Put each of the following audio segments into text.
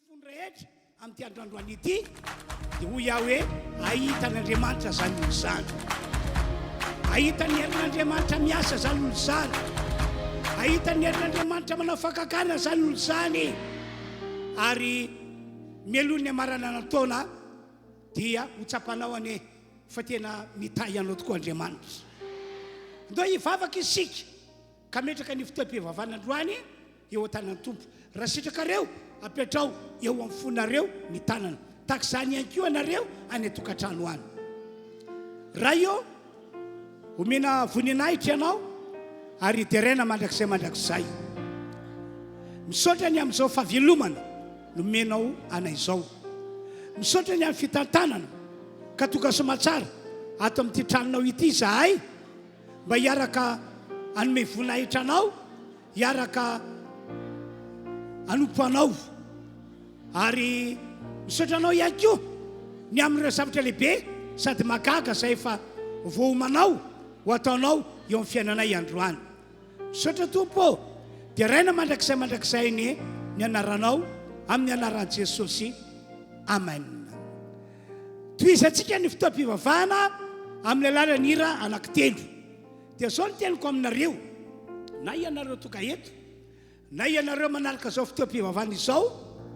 fony rehetra amin'ity androandroany ity dia hoy iaho hoe ahitan'Andriamanitra zany olo zany, ahitan'ny herin'Andriamanitra miasa zany olo zany, ahitan'ny herin'Andriamanitra manao fakakana zany olo zany. Ary mielon'ny amarana nataona dia hotsapanao ane fa tena mitahy anao tokoa Andriamanitra. Ndo hivavaka isika ka metraka ny fotoam-pivavahana androany eo an-tanan'ny Tompo. Raha sitrakareo apetrao eo amin'ny fonareo ny tanana, tahaka izany ihany koa anareo any an-tokantrano any. Raha io omena voninahitra ianao ary terena mandrakizay misaotra ny amin'izao fahavelomana nomenao ana izao, misaotra ny amin'ny fitantanana ka toka somatsara ato amin'ity tranonao ity zahay mba hiaraka anome voninahitra anao, hiaraka anompo anao. Ary misaotra anao ihany koa ny amin'ireo zavatra lehibe sady magaga izay efa vohomanao ho ataonao eo amin'ny fiainanay androany. Misaotra Tompo dia raina mandrakizay ny anaranao amin'ny anaran'i Jesosy. Amen. Tohizantsika ny fotoam-pivavahana amin'ny alalan'ny hira anankitelo. Dia zao ny teniko aminareo, na ianareo toka eto, na ianareo manaraka zao fotoam-pivavahana izao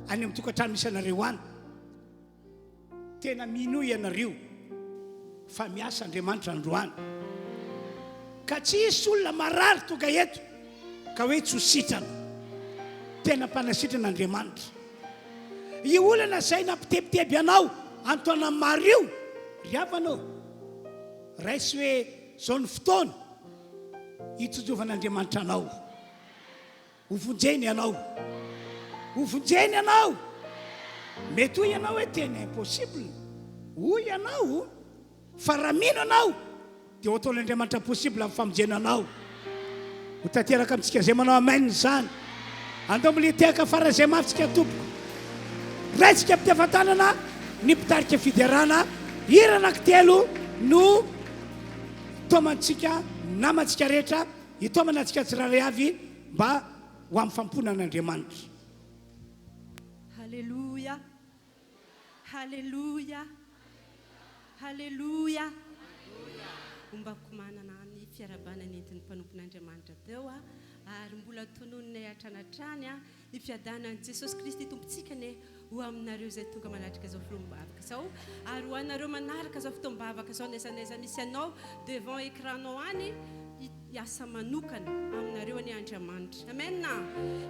any amin'ny tokantrano misy anareo any. Tena mino ianareo fa miasa Andriamanitra androany, ka tsy hisy olona marary toka eto ka hoe tsy ho sitrana. Tena mpanasitrana Andriamanitra. Io olana izay nampitebiteby anao antoana maro io, ry havanao, raisy hoe zao ny fotoana hitsojovan'Andriamanitra anao, hovonjeny anao, hovonjeny anao. Mety hoy ianao hoe tena impossible, hoy ianao, fa raha mino anao dia ho ataon'Andriamanitra possible amin'ny famonjena anao. Ho tanteraka amintsika zay manao amen zany. Andao militehaka fara zay mafitsika Tompoko. Raitsika mpitefantanana ny mpitarika fiderana, hira anankitelo no tomantsika namantsika rehetra hitomana antsika tsiraray avy mba ho amin'ny famponan'Andriamanitra. Halleluja, halleluja, halleluja. Ombako manana ny fiarabana nentin'ny mpanompon'Andriamanitra teo ary mbola tonononay hatranatrany ny fiadanan'i Jesosy Kristy tompontsika ne ho aminareo zay tonga manatrika zao fotoam-bavaka zao, ary ho anareo manaraka zao fotoam-bavaka zao naizanaiza misy anao devant écranao any hiasa manokana aminareo any Andriamanitra. Amen.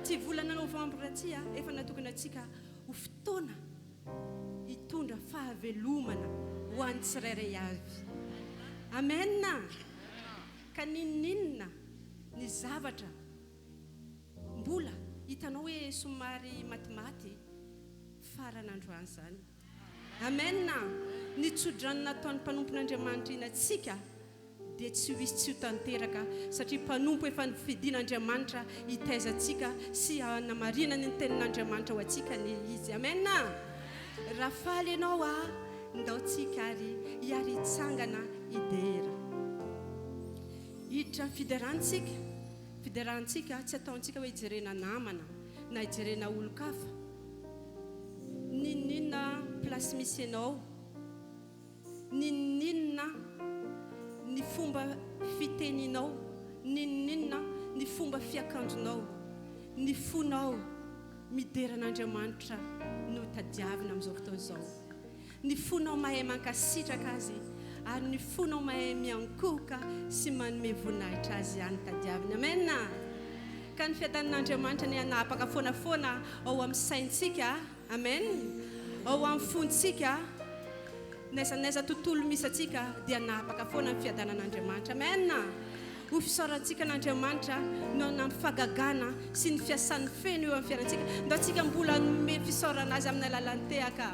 Ty volana novambra ty efa natokana antsika ho fotoana hitondra fahavelomana ho an'ny tsirairay avy. Amen. Ka ninninna ny zavatra mbola hitanao hoe somary matimaty faran'androany zany. Amen. Ny tsodranina nataon'ny mpanompon'Andriamanitra inatsika dia tsy hoisy tsy ho tanteraka satria mpanompo efa nifidin'Andriamanitra hitaizantsika sy hanamarina ny tenin'Andriamanitra ho antsika ny izy. Amen. Raha faly ianao ndaotsika ary hiary hitsangana idera hiditra fiderantsika tsy ataontsika hoe hijerena namana na hijerena olo-kafa. Ninninna plasy misy ianao, ninninna ny fomba fiteninao, ninninna ny fomba fiakanjonao, ny fonao mideran'Andriamanitra no tadiavina amin'izao fotoana izao. Ny fonao mahay mankasitraka azy ary ny fonao mahay miankohoka sy manome voninahitra azy ihany tadiavina. Amen. Ka ny fiadanan'Andriamanitra ny anapaka foanafoana ao amin'ny saintsika. Amen. Ao amin'ny fontsika, naizanaiza tontolo misy atsika dia anapaka foana ny fiadanan'Andriamanitra. Amen. Ho fisaorantsika n'Andriamanitra no amin'ny fagagana sy ny fiasan'ny feno eo amin'ny fiainantsika. Ndao tsika mbola nome fisaorana azy amin'ny alalan'ny tehaka.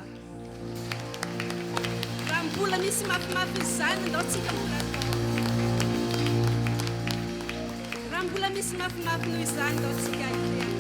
Raha mbola misy mafimafy izany ndao tsika mbola atao. Raha mbola misy mafimafy noho izany ndao tsika hitehaka.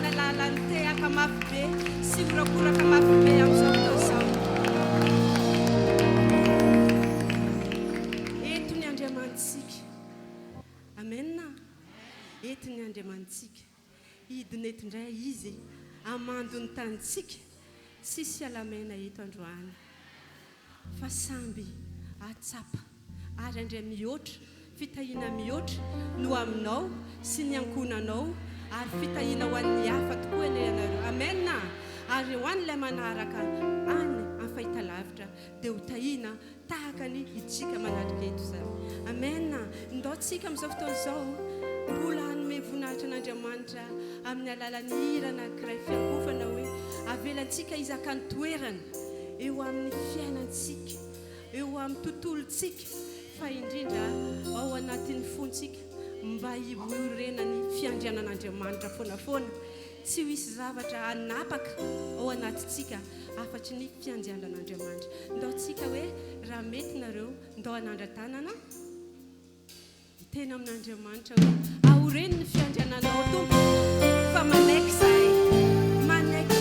manana lalany tehaka mafy be sy mirakoraka mafy be amin'izao fotoana izao. Eto ny Andriamantsika. Amen. Eto ny Andriamantsika. Hidina eto indray izy amando ny tanitsika. Tsisy alamena eto androany. Fa samby atsapa ary andray mihoatra, fitahiana mihoatra no aminao sy ny ankonanao ary fitahiana ho an'ny hafa tokoa ilay anareo. Amen. Ary ho an'ilay manaraka any amin'ny fahitalavitra dia ho tahiana tahaka ny itsika manatrika eto izany. Amen. Ndaontsika amin'izao fotoana izao mbola hanome voninahitra an'Andriamanitra amin'ny alalan'ny hira anankiray fiankofana hoe avelantsika izaka ny toerana eo amin'ny fiainantsika, eo amin'ny tontolontsika, fa indrindra ao anatin'ny fontsika mba hiorena ny fiandrianan'Andriamanitra foanafoana. Tsy ho hisy zavatra hanapaka ao anatintsika afa-tsy ny fiandrianan'Andriamanitra. Ndaontsika hoe raha mety nareo ndao hanandra-tanana tena amin'Andriamanitra hoe ahoreny ny fiandriananao tompo fa manaiky zahay, manaiky.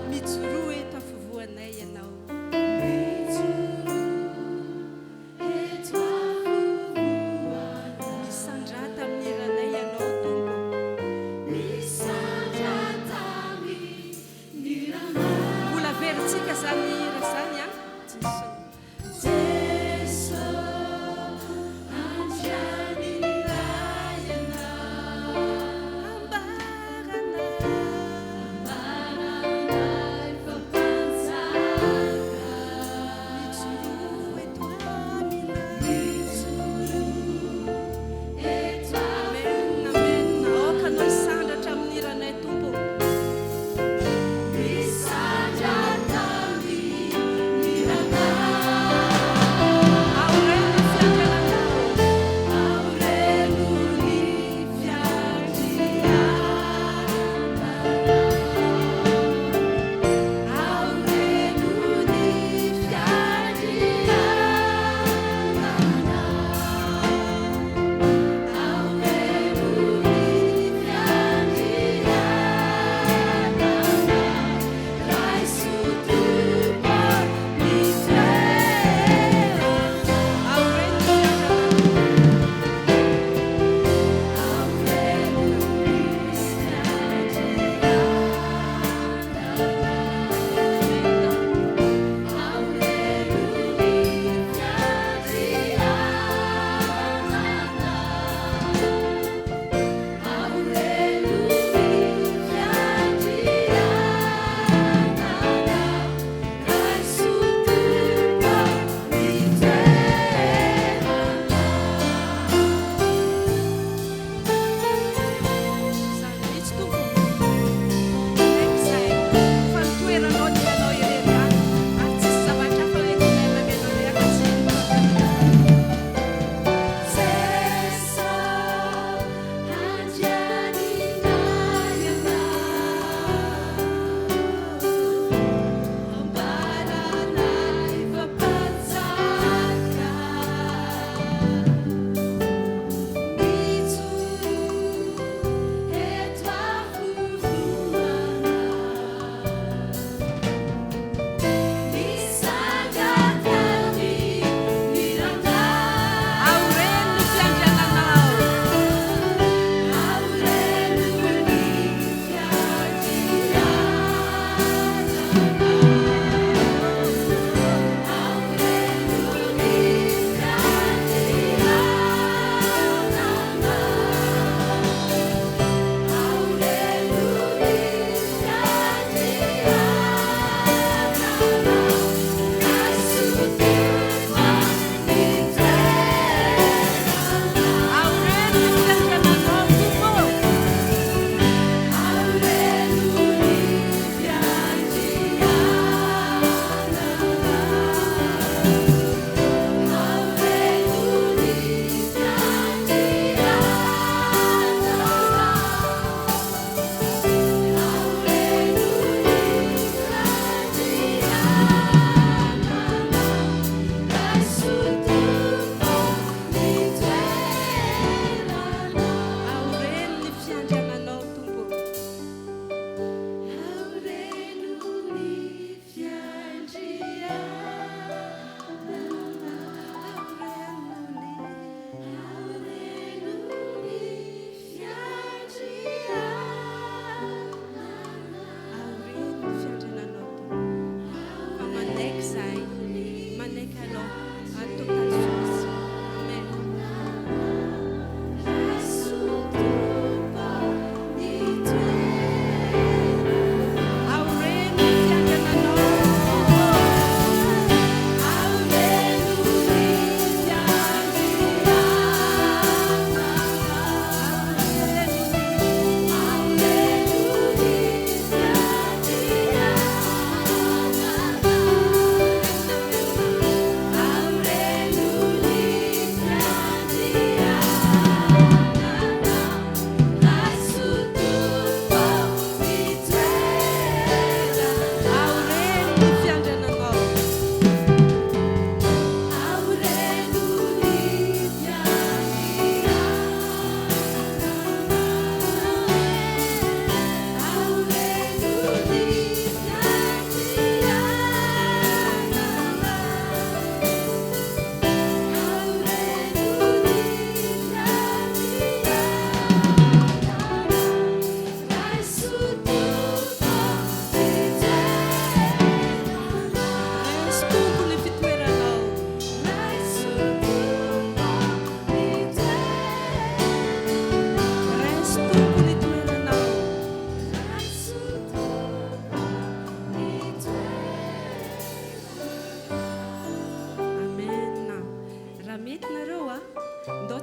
Mijoro eto afovoanay ianao.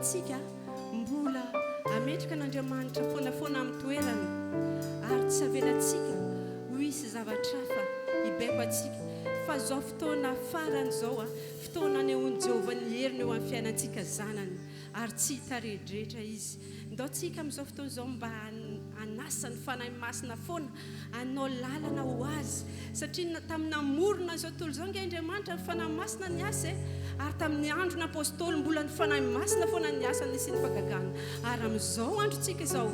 atsika mbola ametraka n'Andriamanitra foanafoana amin'ny toerany ary tsy avelantsika ho isy zavatra fa hibaiko atsika fa zao fotoana farany zao fotoana nehoan'i Jehovah ny heriny eo amin'ny fiainantsika zanany ary tsy hitaredretra izy ndaotsika amin'izao fotoana zao mba anasa ny fanahy masina foana anao lalana ho azy satria tamin'ny namorona izao tontolo izao nge Andriamanitra ny fanahy masina ny asa ary tamin'ny andro ny apôstôly mbola ny fanahy masina foana ny asa nisy ny fagagana ary amin'izao androntsika izao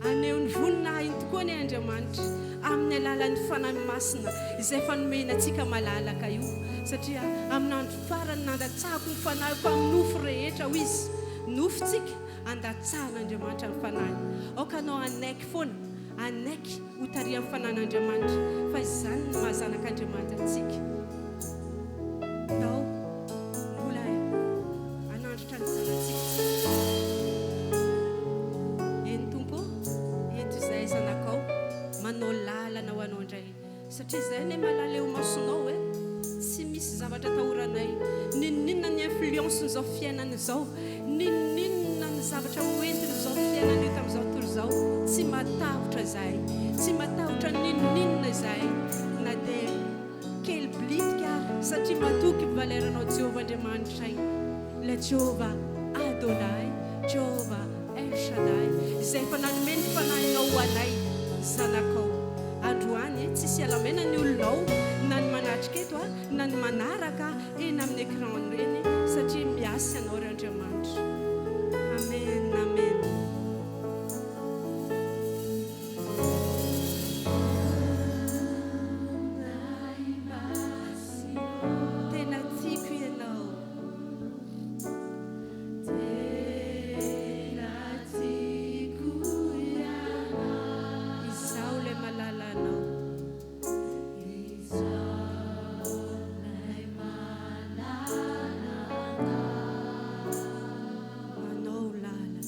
aneo ny vonina iny tokoa ny Andriamanitra amin'ny alalan'ny fanahy masina izay fanomena antsika malalaka io satria amin'ny andro farany nandatsahako ny fanahiko amin'ny nofo rehetra ho izy nofotsika andatsahan'Andriamanitra ny fanahy okanao anaiky foana anaiky ho taria amin'ny fanahin'Andriamanitra fa izany ny mahazanak'Andriamanitra antsika ao mbola anandrotra ny zanantsika eny tompo eto izay zanakao manao lalana ho anao indray satria izay ne malala eo masonao tsy misy zavatra tahoranay ninninona ny influence n'izao fiainana izao ninninona ny zavatra hoentiny izao fiainana eto amin'izao tontolo izao tsy matahotra zahay tsy matahotra ninninona izahay na dia kely blitika satria matoky valeranao Jehovah Andriamanitra la Jehovah Adonai Jehovah El Shaddai izay efa nanomeny fanahinao ho anay zanakao androany tsisy alamena ny olonao na ny manatrika eto na ny manaraka eny amin'ny écran reny satria miasa ianao ry Andriamanitra amen amen tena tiako ianao izao le malala anao manao lalana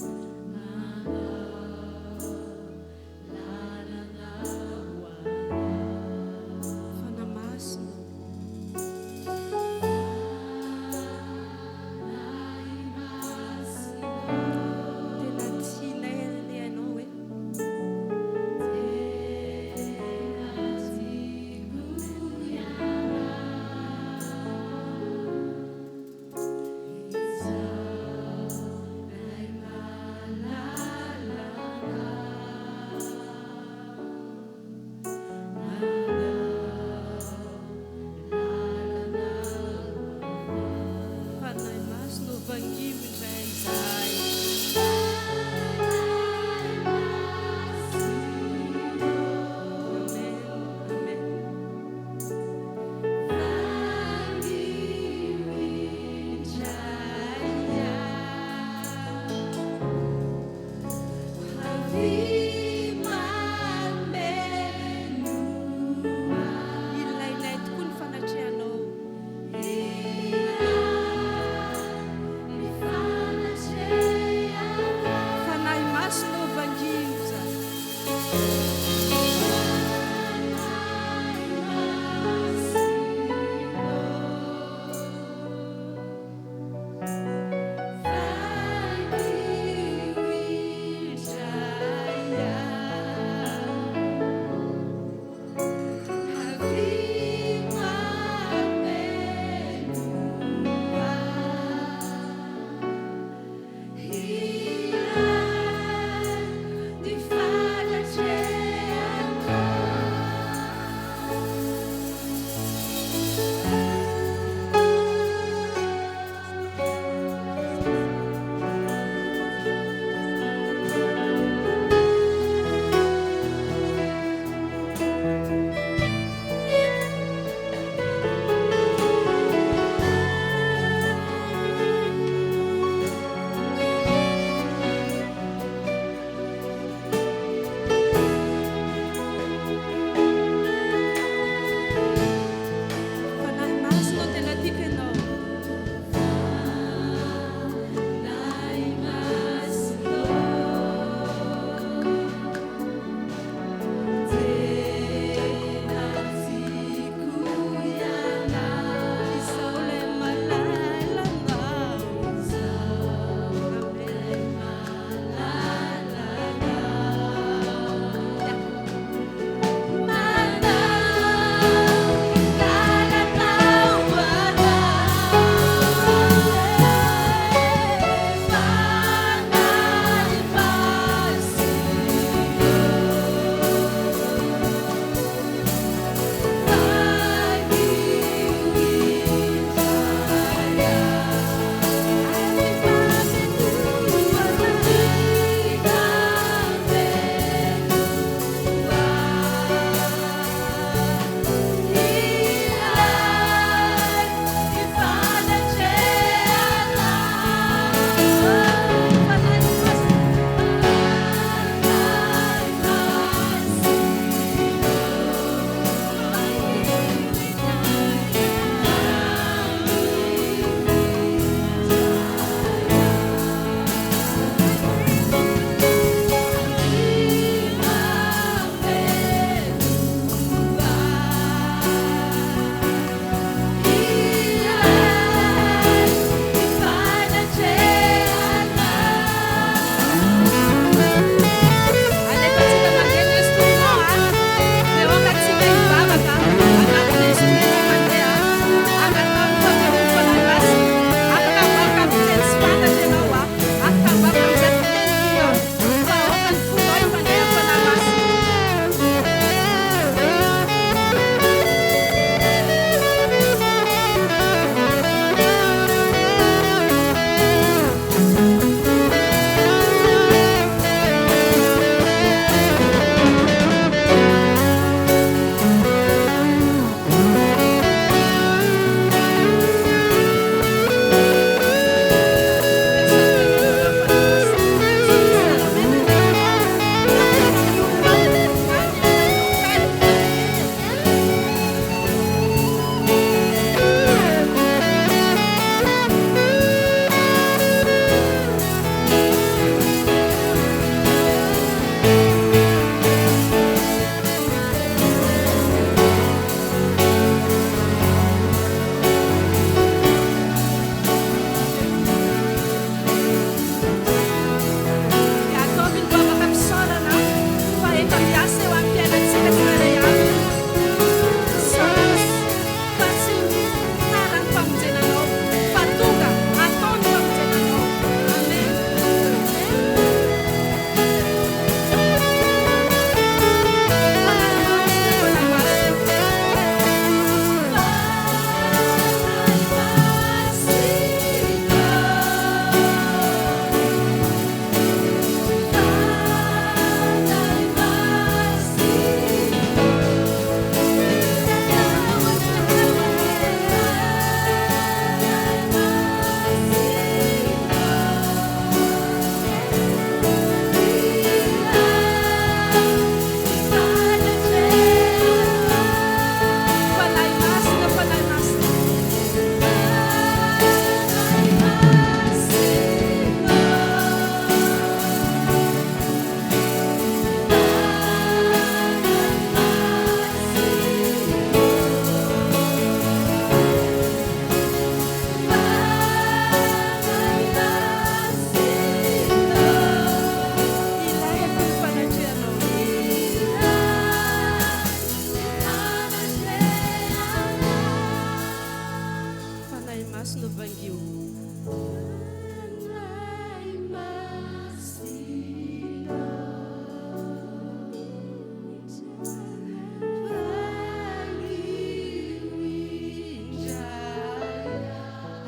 maso no vangio.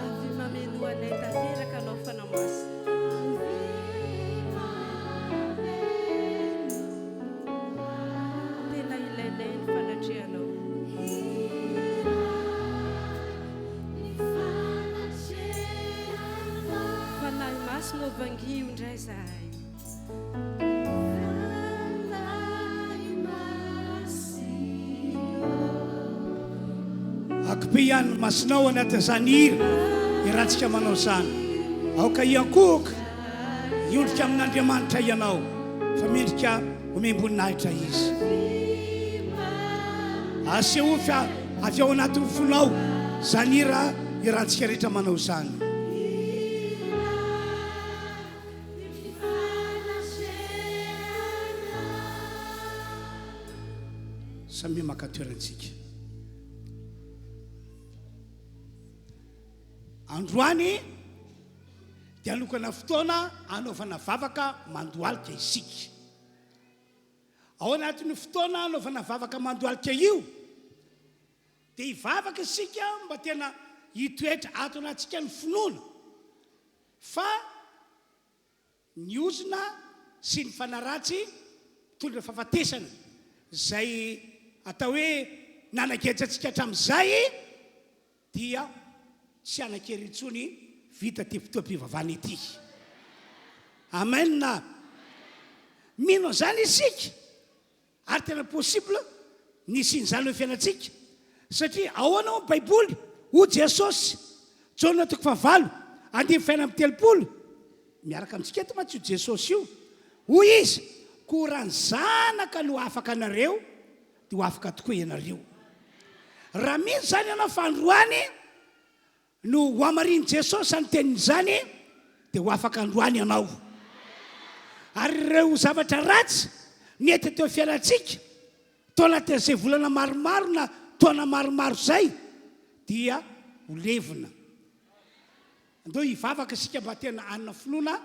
Avy mameno anay tanteraka anao fanamasy. Tena ilainay ny fanatrehanao. Fanahy maso no vangio indray zahay. Akpe ihany masinao anatin'izany hira irahantsika manao izany. Aoka iankohoka iondrika amin'Andriamanitra ianao fa mendrika homem-boninahitra izy. Aseho fa avy ao anatin'ny fonao izany hira irahantsika rehetra manao izany. Samy maka toerantsika. Androany dia alokana fotoana anaovana vavaka mandohalika isika. Ao anatin'ny fotoana anaovana vavaka mandohalika io dia hivavaka isika mba tena hitoetra ato anatsika ny finoana fa ny ozona sy ny fanaratsy mitondra fahafatesana izay atao hoe nanaketsantsika hatramin'izay dia tsy anakery intsony vita tipitoam-pivavana ity. Amen na mino zany isika ary tena possible nisy in'izany hoe fiainatsika satria ao anao amin'ny baiboly ho Jesosy Jaona 9:5 miaraka amintsika eto matsy io Jesosy io hoy izy ko raha ny zanaka no afaka anareo dia ho afaka tokoa ianareo. Raha mino zany ianao fa androany no ho amariny Jesosy any tenin'izany dia ho afaka androany ianao. Ary ireo zavatra ratsy nety teo fiainantsika tao anatin'izay volana maromaro na taona maromaro zay dia ho levina. Andao hivavaka isika mba tena anina finoana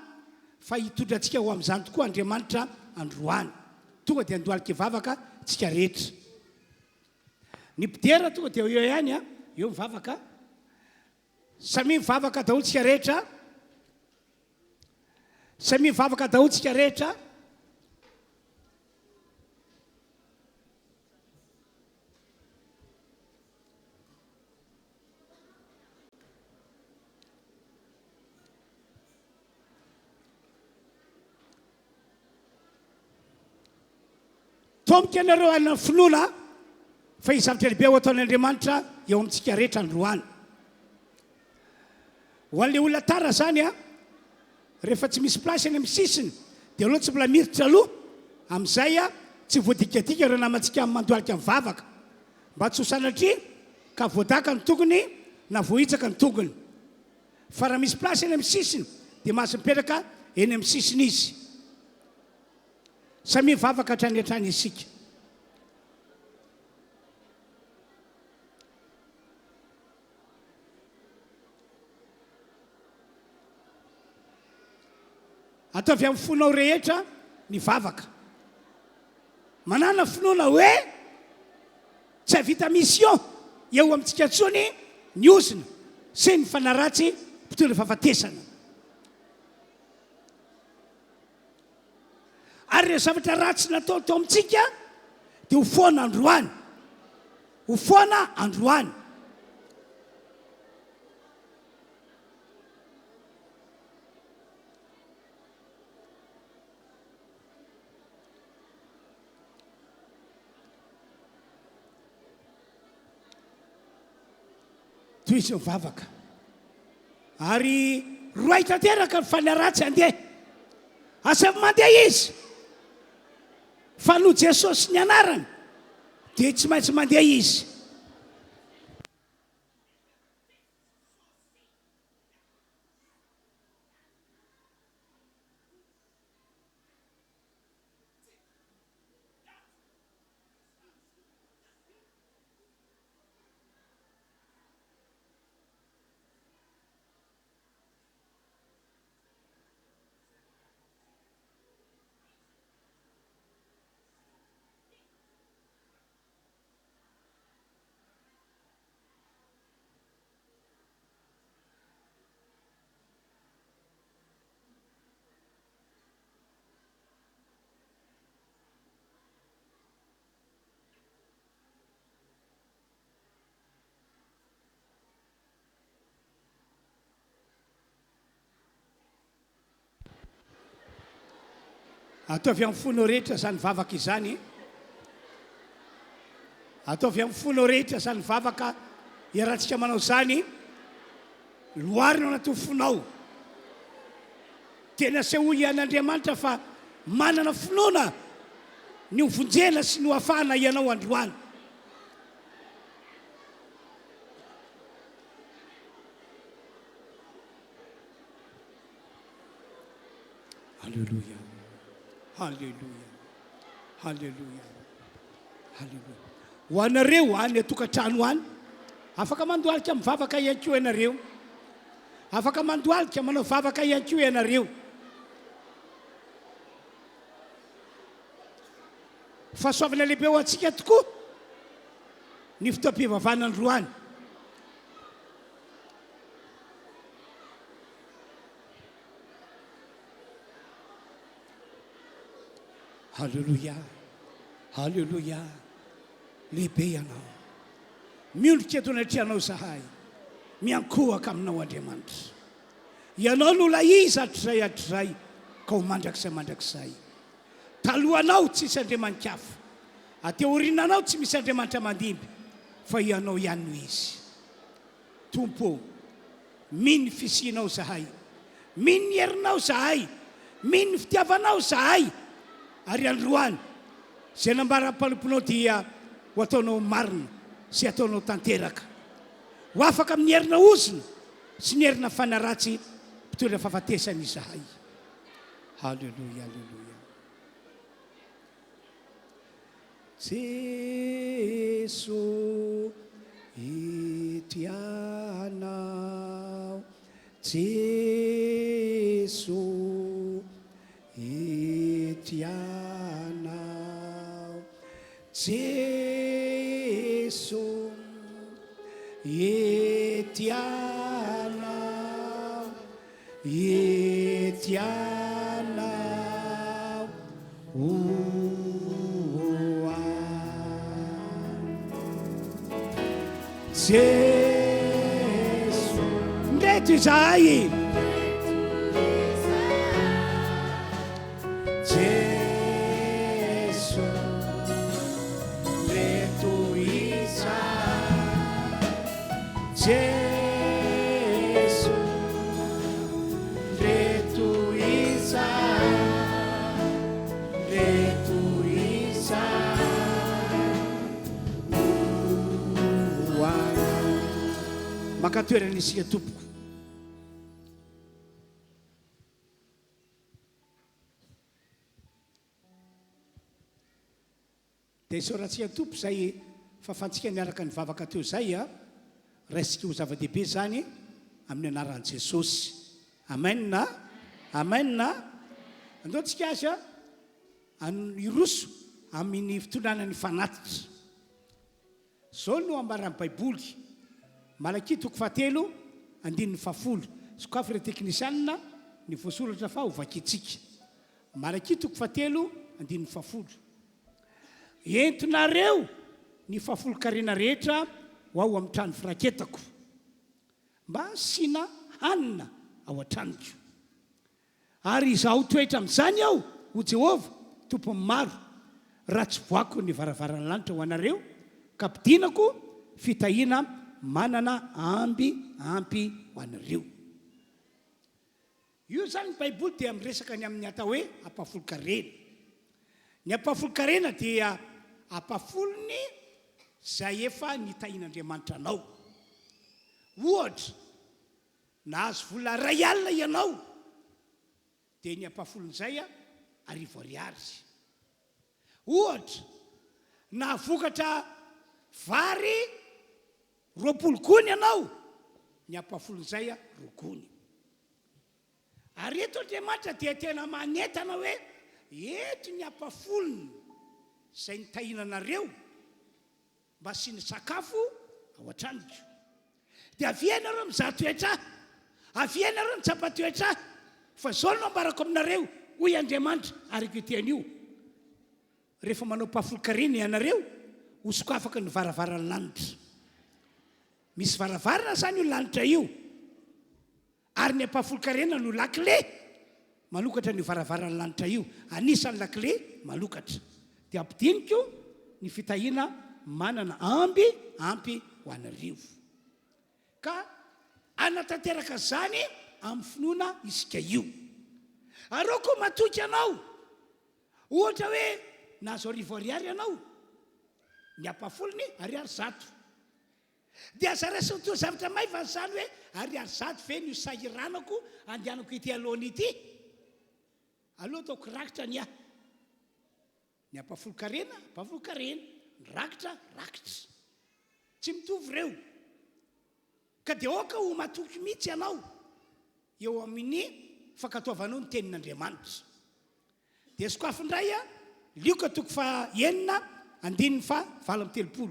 fa hitondra antsika ho amin'izany tokoa Andriamanitra androany. Tonga dia andohalika hivavaka tsika rehetra. Ny mpidera tonga dia eo ihany eo mivavaka. Samy mivavaka daholo tsika rehetra. Samy mivavaka daholo tsika rehetra. Tomboka ianareo anina finoana fa izavatra lehibe ho ataon'Andriamanitra eo amintsika rehetra androany. Ho an'ilay olona tara zany rehefa tsy misy plasy any amin'ny sisiny dia aloha tsy mbola miditra aloha amin'izay tsy voadikadika ireo namantsika mandohalika mivavaka mba tsy ho sanatria ka voadaka ny tokony na voahitsaka ny tokony. Fa raha misy plasy any amin'ny sisiny dia mahazo mipetraka eny amin'ny sisiny izy. Samy mivavaka hatrany hatrany isika. Ataovy amin'ny fonao rehetra ny vavaka. Manana finoana hoe tsy havita mission eo amintsika ntsony ny ozina sy ny fanaratsy mpitondra fahafatesana. Ary ireo zavatra ratsy natao tao amintsika dia ho foana androany. Ho foana androany. Toy izy mivavaka. Ary roay tanteraka ny fanaratsy andeha. Asa mandeha izy. Fa no Jesosy ny anarany dia tsy maintsy mandeha izy. ataovy amin'ny fonao rehetra zany vavaka izany, ataovy amin'ny fonao rehetra zany vavaka iarahantsika manao zany, loarina ao anaty fonao. Tena seholy an'Andriamanitra fa manana finoana ny hovonjena sy ny hoafahana ianao androany. Halleluja, halleluja, halleluja, halleluja. Ho anareo any atokantrano any, afaka mandoalika mivavaka ihany koa ianareo, afaka mandoalika manao vavaka ihany koa ianareo. Fahasoavana lehibe ho antsika tokoa ny fotoam-pivavahana androany. Halleluja, halleluja, lehibe ianao, miondrika eto anatrianao zahay, miankohaka aminao Andriamanitra. Ianao no laiza hatrizay ka ho mandrakizay mandrakizay. Talohanao tsy misy andriamanikafa, ateorinanao tsy misy andriamanitra mandimby, fa ianao ihany no izy. Tompo, mino ny fisianao zahay, mino ny herinao zahay, mino ny fitiavanao zahay. Ary androany zay nambaram-panomponao dia ho ataonao marina sy ataonao tanteraka, ho afaka amin'ny herina ozina sy ny herina fanaratsy mpitondra fahafatesany zahay. Halleluja, halleluja. Jesu itianao, Jesu itianao, Jesu itianao, itianao. Jesu ndeto izahay, Jesu ndeto izahay, Jesu ndeto izahay, ndeto izahay. Makatoerana isika tompoko. Dia isaorantsika tompo izay fahafantsika miaraka ny vavaka teo izay a, raisika ho zava-dehibe zany amin'ny anaran'i Jesosy. Amen na amen na. Andaontsika azy a iroso amin'ny fitondrana ny fanatitra. Zao no ambaran'ny Baiboly, Malaki 3:10. Sokafy ireo teknisianina ny voasoratra fa ho vakitsika. Malaki 3:10. Entinareo ny fahafolo-karena rehetra ho ao amin'ny trano firaketako, mba sina hanina ao an-tranoko. Ary izaho toetra amin'izany aho ho Jehova tompony maro, raha tsy voako ny varavaran'ny lanitra ho anareo, ka ampidinako fitahiana manana ampy ho anareo. Io zany ny Baiboly dia miresaka ny amin'ny atao hoe ampahafolo-karena. Ny ampahafolo-karena dia ampahafolony zay efa nitahian'Andriamanitra anao. Ohatra, nahazo vola 2 alina ianao, dia ny ampahafolon'izay arivo ariary. Ohatra, nahavokatra vary 20 gony ianao, ny ampahafolon'izay 2 gony. Ary eto Andriamanitra dia tena manentana hoe eto ny ampahafolony izay nitahiananareo mba sy ny sakafo ao an-tranoko. Dia avianareo mizaha toetra, avianareo mitsapa toetra, fa zao no ambarako aminareo hoy Andriamanitra araka io tean'io. Rehefa manao ampahafolo-karena ianareo, ho sokafaka ny varavaran'ny lanitra. Misy varavarana zany io lanitra io, ary ny ampahafolo-karena no lakile malokatra ny varavaran'ny lanitra io, anisan'ny lakle malokatra. Dia ampidinika ny fitahiana manana ampy ho anareo. Ka anatanteraka zany amin'ny finoana isika io. Aroko matoky anao, ohatra hoe nahazo 1000 ianao, ny ampafolony 100. Dia zarasa to zavatra maivany zany hoe 100 ve ny sahiranako andehanako ity alohany ity. Aloha ataoko rakitra ny ahy. Ny ampafolo-karena, ny rakitra. Tsy mitovy reo. Ka dia oka ho matoky mihitsy ianao eo amin'ny fankatoavanao ny tenin'Andriamanitra. Dia sokafindray lioka toko 9, andininy 7.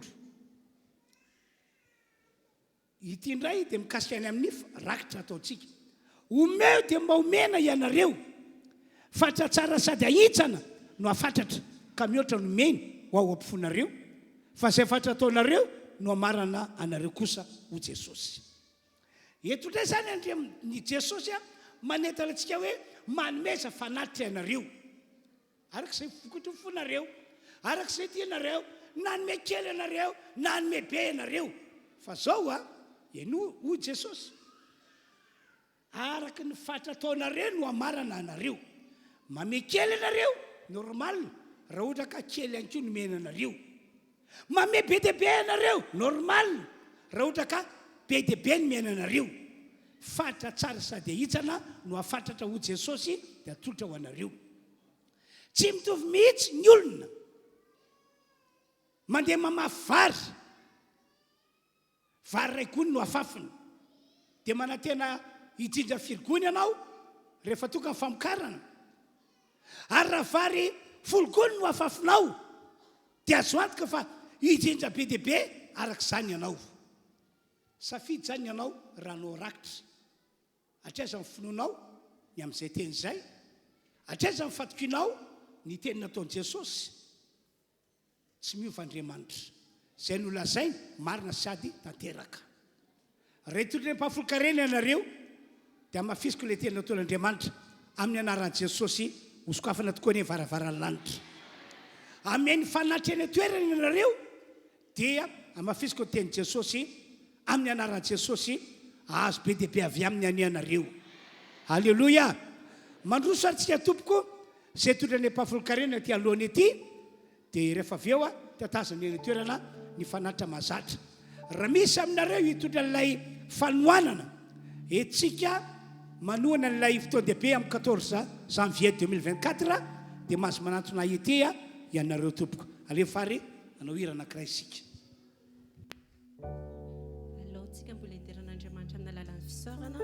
Ity indray dia mikasika any amin'ny rakitra ataontsika. Omeo dia mba omena ianareo fatra tsara sady ahitsana no afatatra ka mihoatra no meny ho ao ampifonareo, fa izay fatra ataonareo no amarana anareo kosa ho Jesosy. Eto indray zany ny Jesosy manentana antsika hoe manomeza fanatitra ianareo arak'izay vokatry ny fonareo, arak'izay tianareo, na nome kely ianareo, na nome be ianareo. Fa zao eno ho Jesosy araky ny fatra ataonareo no amarana anareo. Mame kely ianareo normal, raha ohatra ka kely ihany koa nomena anareo. Mame be dia be ianareo normal, raha ohatra ka be dia be nomena anareo. Fatra tsara sady ahitsana no afatratra ho Jesosy dia atolotra ho anareo. Tsy mitovy mihitsy ny olona mandeha mamafy vary ray gony no afafiny, dia manantena hijindra firigony ianao rehefa tonga ny famokarana, ary raha vary 10 gony no afafinao dia azo antoka fa hijindra be dia be arak'izany ianao. Safidy zany ianao raha nao rakitra, atraiza ny finoanao ny amin'izay teny izay, atraiza ny fatokinao ny teny nataon'i Jesosy. Tsy miova Andriamanitra, izay no lazainy marina sady tanteraka. Retotry ny mpafolo-karena ianareo dia mafisiko ilay teny nataon'Andriamanitra amin'ny anaran'i Jesosy ho sokafana tokoa ny varavaran'ny lanitra. Ameny fanatitra eny toerana ianareo dia amafisiko ny teny Jesosy amin'ny anaran'i Jesosy azo be dia be avy aminy any ianareo. Halleloia. Mandroso aritsika tompoko izay totrany mpafolo-karena ty alohany ety, dia rehefa avy eo tatazana eny toerana ny fanatitra mahazatra. Raha misy aminareo hitondra n'ilay fanohanana etsika manohana n'ilay fotoan-dehibe amin'ny 14 janvier 2024 dia mahazo manantona ety ianareo tompoko. Aleo fary anao hira anankiray isika. Alaontsika mbola hidiran'Andriamanitra amin'ny alalan'ny fisaorana.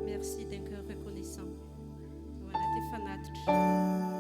Merci d'un cœur reconnaissant. Voilà, ty fanatitra.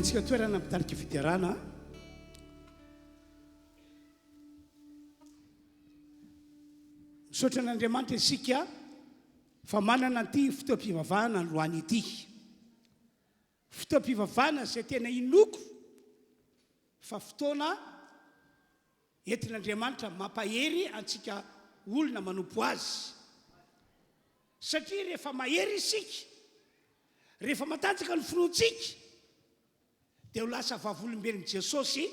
omentsika toerana mitarika fidiarana. Misaotra an'Andriamanitra isika fa manana ity fotoam-pivavahana androany ity. Fotoam-pivavahana izay tena inoko fa fotoana entin'Andriamanitra mampahery antsika olona manompo azy. Satria rehefa mahery isika, rehefa matanjaka ny finoantsika, dia ho lasa vavolombelon'i Jesosy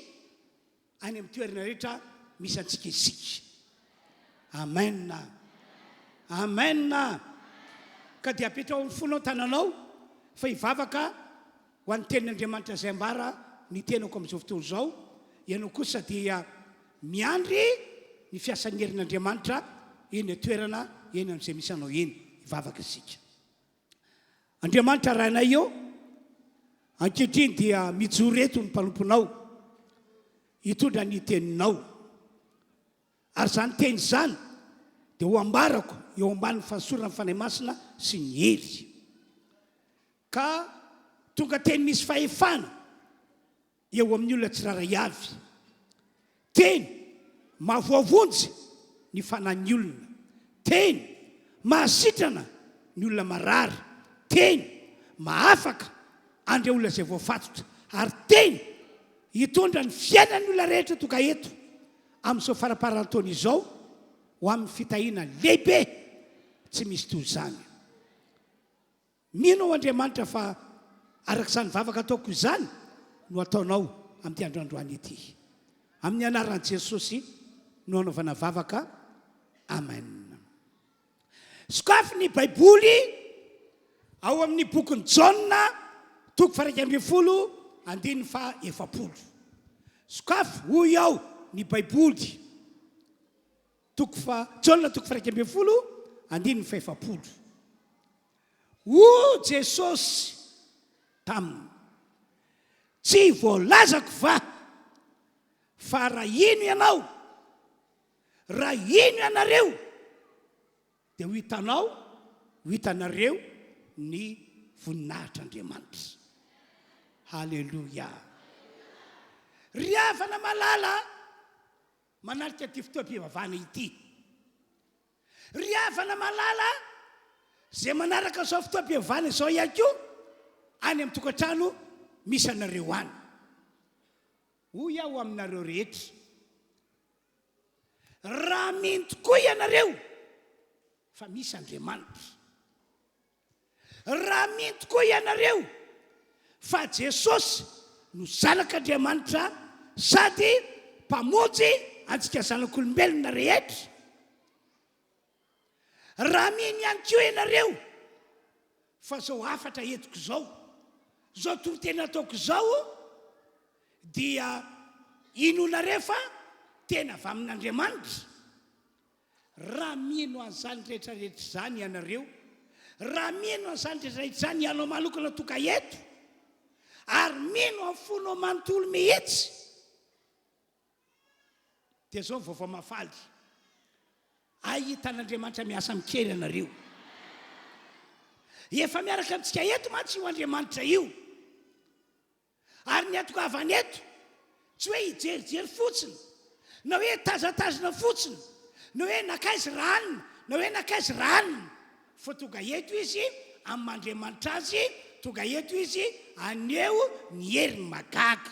any amin'ny toerana rehetra misy antsika isika. Amen. Amen. Ka dia apetrao ny fonao tananao fa hivavaka ho an'ny tenin'Andriamanitra izay ambara ny tenako amin'izao fotoana izao. Ianao kosa dia miandry ny fiasan'ny herin'Andriamanitra eny toerana eny amin'izay misy anao eny. Hivavaka isika. Andriamanitra rahanay eo, ankehitriny dia mijoro eto ny mpanomponao hitondra ny teninao. Ary zany teny zany dia ho ambarako eo ambanin'ny fahasorana ny fanahy masina sy ny hery. Ka tonga teny misy fahefana eo amin'ny olona tsiraray avy. Teny mahavoavonjy ny fanan'ny olona. Teny mahasitrana ny olona marary. Teny mahafaka andray olona izay voafatotra. Ary teny hitondra ny fiainan'ny olona rehetra tonga eto amin'izao faraparan-taona izao ho amin'ny fitahiana lehibe tsy misy toy izany. Mino Andriamanitra fa arak'izany vavaka ataoko izany no ataonao amin'ity androandroany ity. Amin'ny anaran'i Jesosy no anaovana vavaka. Amen. Sokafy ny Baiboly ao amin'ny bokin'ny Jaona toko 1:20. Sokafy hoy ao ny Baiboly Jaona toko 1:20. O Jesosy taminy, tsy voalazako fa raha ino ianao, raha ino ianareo, dia ho hitanareo ny voninahitr'Andriamanitra. Halleluja. Ry havana malala manarika ty fotoam-pivavahana ity. Ry havana malala izay manaraka izao fotoam-pivavahana izao ihany koa any amin'ny tokantrano misy anareo any. Hoy aho aminareo rehetra, raha mino tokoa ianareo fa misy Andriamanitra, raha mino tokoa ianareo fa Jesosy no zanak'Andriamanitra sady mpamonjy antsika zanak'olombelona rehetra, raha mino ihany koa ianareo fa zao afatra entiko zao torotena ataoko izao dia inonareo fa tena avy amin'Andriamanitra. Raha mino an'izany rehetrarehetra izany ianareo, raha mino an'izany rehetrarehetra izany ianao manokana toka eto, ary mino amin'ny fonao manontolo mihitsy, dia zao vaovao mafaly. Ahitan'Andriamanitra miasa mikery ianareo. Efa miaraka amintsika eto mantsy io Andriamanitra io. Ary ny atoko avy any eto tsy hoe hijerijery fotsiny, na hoe tazatazana fotsiny, na hoe nakaizy ranony, na hoe nakaizy ranony, fa tonga eto izy amin'Andriamanitra azy, tonga eto izy aneo ny heriny magaga.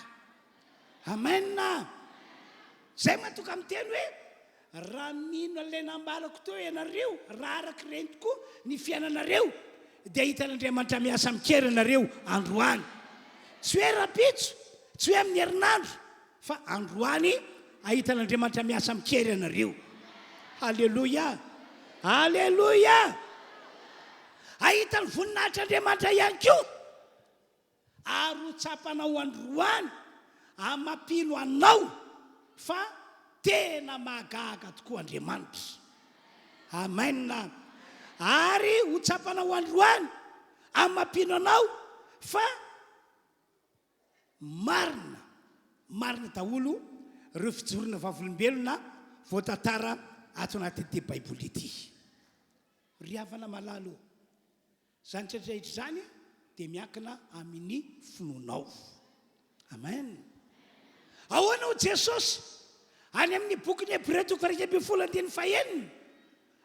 Amen. Zay mahatonga amin'ny teny hoe raha mino an'ilay nambalako teo ianareo, raha araka ireny tokoa ny fiainanareo, dia hitan'Andriamanitra miasa mikery ianareo androany. Tsy hoe rapitso, tsy hoe amin'ny herinandro, fa androany ahitan'Andriamanitra miasa mikery ianareo. Halleluja. Halleluja. Ahitany voninahitr'Andriamanitra ihany koa, ary ho tsapanao androany, amampino anao fa tena mahagaga tokoa Andriamanitra. Amen. Ary ho tsapanao androany, amampino anao fa marina daholo ireo fijorona vavolombelona voatantara ato anatin'ity Baiboly ity. Ry havana malalo, zany tretrarehetra zany dia miankina amin'ny finoanao. amen. Ahoana ho Jesosy any amin'ny bokyny Hébreu 1:25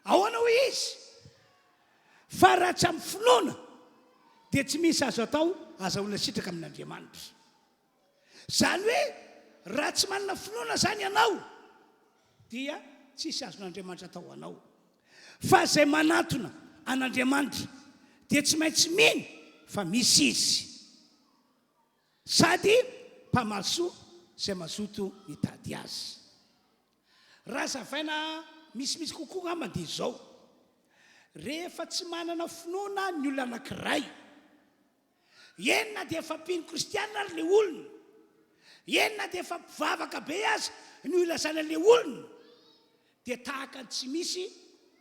ahoana ho izy fa raha tsy amin'ny finoana dia tsy misy azo atao azahoana sitraka amin'Andriamanitra. Zany hoe raha tsy manana finoana zany ianao dia tsisy azon'Andriamanitra atao anao. Fa zay manatona an'Andriamanitra dia tsy maintsy mino fa misy izy sady mpamarosoa zay mazoto mitady azy. Raha zavaina misimisy kokoa ngamady izao, rehefa tsy manana finoana ny olona anankiray, enina dia efa mpino kristianina ary le olona, enina dia efa mpivavaka be azy ny ilazana le olona, dia tahaka ny tsy misy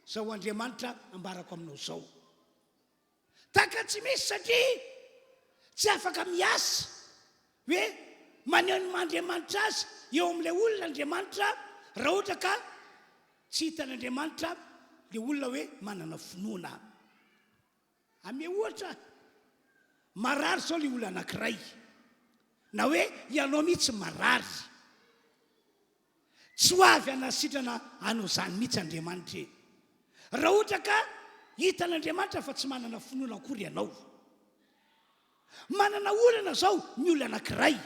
zao Andriamanitra ambarako aminao zao. Tahaka ny tsy misy satria tsy afaka miasa hoe maneho ny Andriamanitra azy eo amin'ilay olona Andriamanitra raha ohatra ka tsy hitan'Andriamanitra le olona hoe manana finoana. Ame ohatra marary zao le olona anankiray, na hoe ianao mihitsy marary, tsy ho avy anasitrana anao zany mihitsy Andriamanitra e. Raha ohatra ka hitan'Andriamanitra fa tsy manana finoana akory ianao, manana olana zao ny olona anankiray,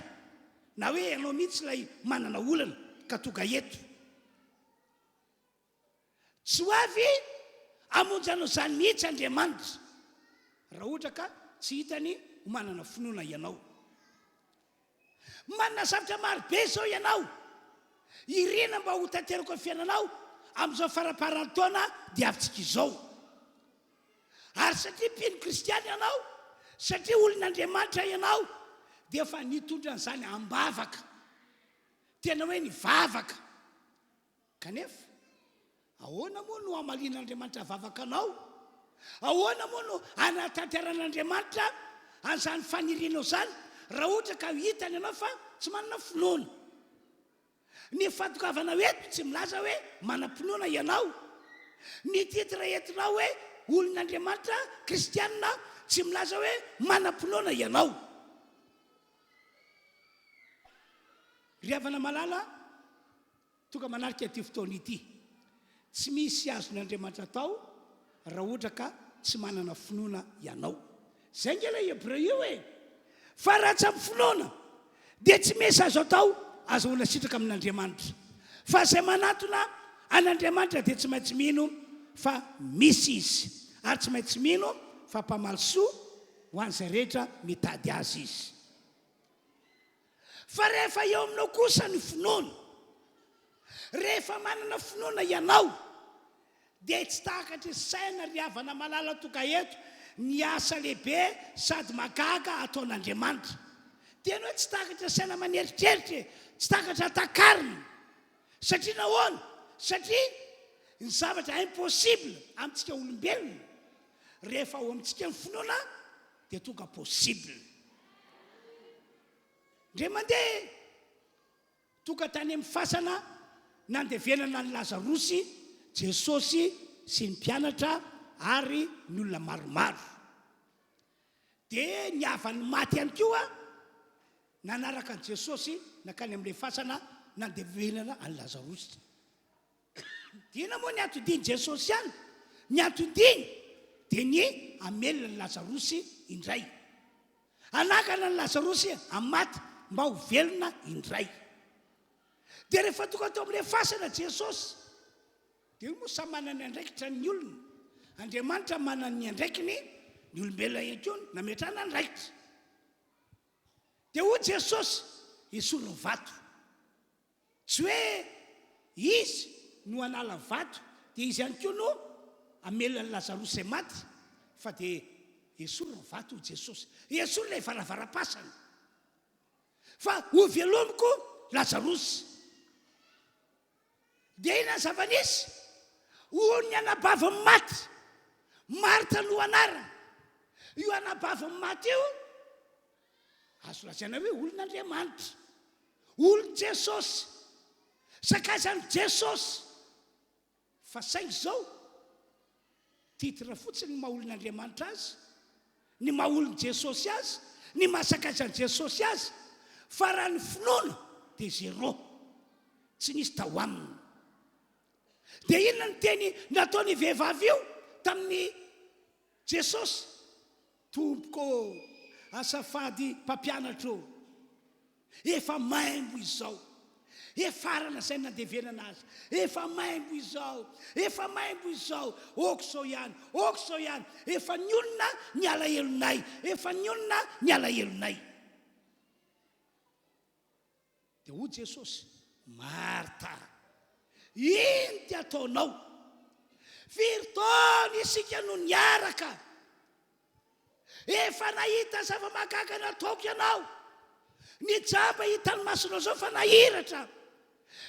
na hoe ianao mihitsy ilay manana olana ka tonga eto, tsy ho avy amonjy anao zany mihitsy Andriamanitra raha ohatra ka tsy hitany ho manana finoana ianao. Manana zavatra maro be zao ianao, irina mba ho tanterako ny fiainanao amin'izao faraparan'ny taona dia avitsika izao. Ary satria mpino kristiany ianao, satria olon'Andriamanitra ianao, dia efa nitondra an'izany ambavaka, tena hoe nivavaka. Kanefa ahoana moa no hamalin'Andriamanitra vavaka anao? Ahoana moa no anatanteran'Andriamanitra an'izany fanirianao zany raha ohatra ka hitany ianao fa tsy manana finoana? Ny fatokavana eto tsy milaza hoe manam-pinoana ianao. Ny titra entinao hoe olon'Andriamanitra kristianina tsy milaza hoe manam-pinoana ianao. Ry havana malala, tonga manarika ity fotoana ity, tsy misy azon'Andriamanitra atao raha ohatra ka tsy manana finoana ianao. Zay ngela Hébreu io e, fa raha tsy amin'ny finoana dia tsy misy azo atao azahoana sitraka amin'Andriamanitra. Fa zay manatona an'Andriamanitra dia tsy maintsy mino fa misy izy, ary tsy maintsy mino fa mpamalisoa ho an'izay rehetra mitady azy izy. Fa rehefa eo aminao kosa ny finoana, rehefa manana finoana ianao, dia tsy takatry saina ry havana malala toka eto ny asa lehibe sady magaga ataon'Andriamanitra. Tena hoe tsy takatra saina maneritreritra, tsy takatra takarina. Satria nahoana? Satria ny zavatra impossible amintsika olombelona, rehefa ao amintsika ny finoana dia tonga possible. Ndre mandeha tonga tany amin'ny fasana nandevenana ny Lazarosy, Jesosy sy ny mpianatra ary ny olona maromaro. Dia niavan'ny maty ihany koa nanaraka an' Jesosy nakany amin'ilay fasana nandevenana any Lazarosy. Dina moa ny antodiny Jesosy ihany, ny antodiny dia ny amelona ny Lazarosy indray, anakana ny Lazarosy amin'ny maty mba ho velona indray. Dia rehefa tonga tao amin'ilay fasana Jesosy, dia moa samy manana ny andraikitra ny olona. Andriamanitra manana ny andraikiny, ny olombelona ihany koa nametrahana ny raikitra. Dia hoy Jesosy esoriny vato, tsy hoe izy no anala vato dia izy ihany koa no amelona ny Lazarosy maty, fa dia esoriny vato hoy Jesosy, esoriny ilay varavaram-pasana, fa ho velomiko Lazarosy. Dia ina ny zava-nisy? Hoy ny anabavy maty, Marta no anarana. Io anabavy maty io azo lazaina hoe olon'Andriamanitra, olon Jesosy, sakazan'i Jesosy. Fa saingy zao titra fotsiny ny maha olon'Andriamanitra azy, ny maha olon Jesosy azy, ny mahasakazan'i Jesosy azy, fa raha ny finoana dia zéro, tsy nisy tao aminy. Dia inona ny teny nataony vehivavy io tamin'ny Jesosy? Tompoko, azafady mpampianatro, efa maimbo izao, efarana izay nandevenana azy, efa maimbo izao, efa maimbo izao, ôko zao ihany, ôko zao ihany, efa ny olona ny alahelonay, efa ny olona ny alahelonay. Dia hoy Jesosy: Marta, ino ty ataonao? Firy taona isika no niaraka, efa nahita zava-mahagaga nataoko ianao, ny jaba hitan'ny masonao zao fa nahiratra,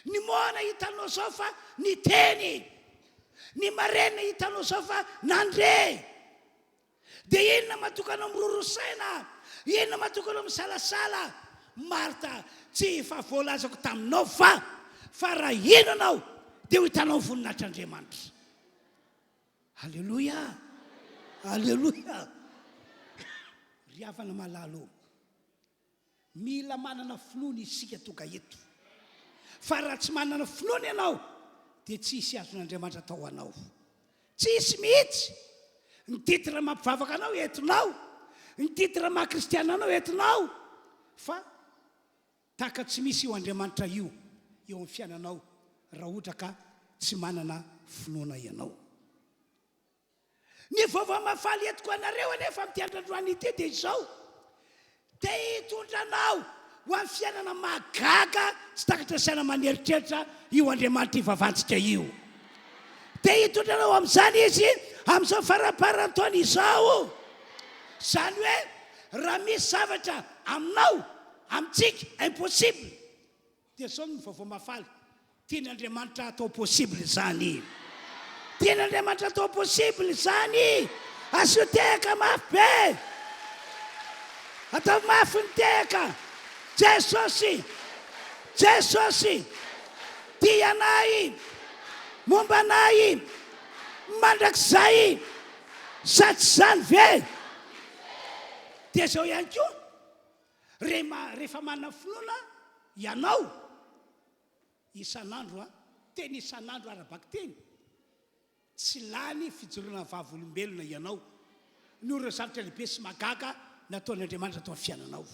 ny mona hitanao zao fa niteny, ny marena hitanao zao fa nandre. Dia inona matokanao mirorosaina, inona matokanao misalasala? Marta, tsy fa voalazako taminao fa raha ino anao dia ho hitanao voninahitr'Andriamanitra. Halleloia, halleloia. Ry havana malalo, mila manana finoana isika toka eto, fa raha tsy manana finoana ianao dia tsy hisy azon'Andriamanitra atao anao, tsy hisy mihitsy. Ny titra mampivavaka anao entinao, ny titra maha-kristiana anao entinao, fa taka tsy misy io Andriamanitra io eo amin'ny fiainanao raha ohatra ka tsy manana finoana ianao. Ny vaovao mafaly etiko anareo anefa amin'ity androany ity dia izao: te hitondranao ho amin'ny fiainana mahagaga tsy takatra saina maneritreritra io Andriamanitra ivavantsika io. Te hitondranao amin'izany izy amin'izao faraparan-taona izao. Izany hoe raha misy zavatra aminao, amintsika impossible, dia zao ny vaovao mafaly: tian'Andriamanitra atao possible izany, tian'Andriamanitra atao possible izany. Asoteka mafy be, atao mafy ny teka. Jesosy, Jesosy tia anay, momba anay, mandrakizay, sa tsy izany ve? Dia zao ihany koa, rehefa manana finoana ianao isan'andro, teny isan'andro arabaky teny, tsy lany fijoroana vavolombelona ianao noho ireo zavatra lehibe sy magaga nataon'Andriamanitra atao amin'ny fiainanao.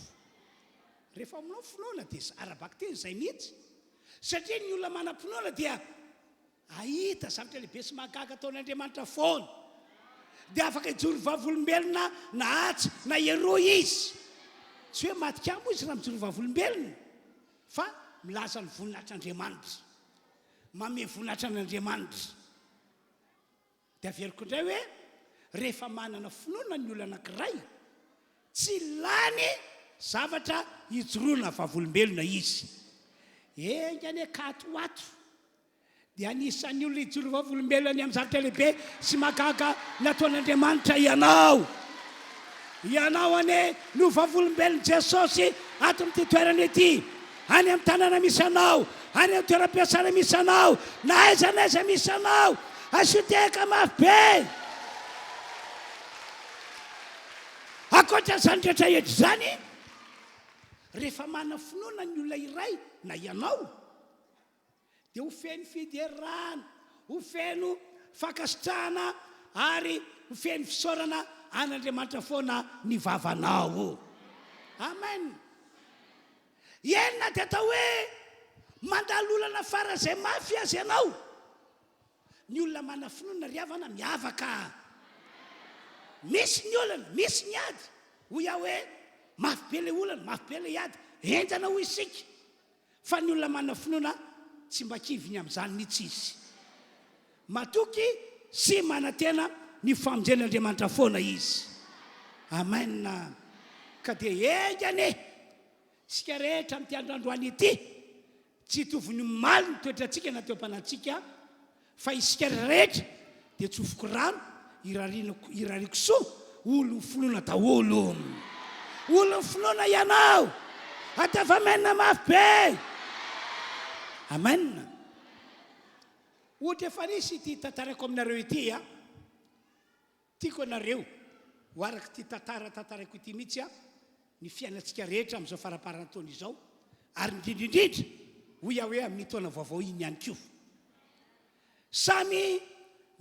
Rehefa aminao finoana dia arabaky teny izay mihitsy, satria ny olona manam-pinoana dia ahita zavatra lehibe sy magaga ataon'Andriamanitra foana, dia afaka hijoro vavolombelona na atsy na eroa izy. Tsy hoe maty kamo izy raha mijoro vavolombelona, fa milaza ny voninahitr'Andriamanitra, mame voninahitr'Andriamanitra. Dia averiko indray hoe rehefa manana finoana ny olona anankiray, tsy lany zavatra hijoroana vavolombelona izy. Engany katoato dia anisan'ny olona hijoro vavolombelona ny amin'ny zavatra lehibe sy magaga nataon'Andriamanitra ianao. Ianao ane no vavolombelon' Jesosy ato amin'ity toerana ity, any amin'ny tanàna misy anao, any amin'ny toeram-piasana misy anao, na aiza n'aiza misy anao. Asoteka mafy be. Ankoatran'izany rehetra eto izany, rehefa manana finoana ny olona iray na ianao, dia ho feno fiderana, ho feno fankasitrahana, ary ho feno fisaorana an'Andriamanitra foana ny vavanao. Amen. Enina dia atao hoe mandalo olana fara izay mafy azy ianao. Ny olona manana finoana ry havana miavaka. Misy ny olana, misy ny ady, hoy aho hoe mafy be le olana, mafy be le ady, entana ho isika. Fa ny olona manana finoana tsy mba kiviny amin'izany mihitsy izy. Matoky sy manantena ny famonjen'Andriamanitra foana izy. Amen. Ka dia engany isika rehetra amin'ity androany ity, tsy hitovy ny maly ny toetrantsika na teo am-panantsika, fa isika rehetra dia tsofoko rano, irariko soa, olo finoana daholo. Olo finoana ianao, atavamenna mafy be. Amen. Ohatra efa nisy ity tantarako aminareo ity, tiako anareo ho araka ity tantaraiko ity mihitsy, ny fiainantsika rehetra amin'izao faraparan-taona izao, ary indrindraindrindra hoy aho hoe amin'ny taona vaovao iny ihany koa. Samy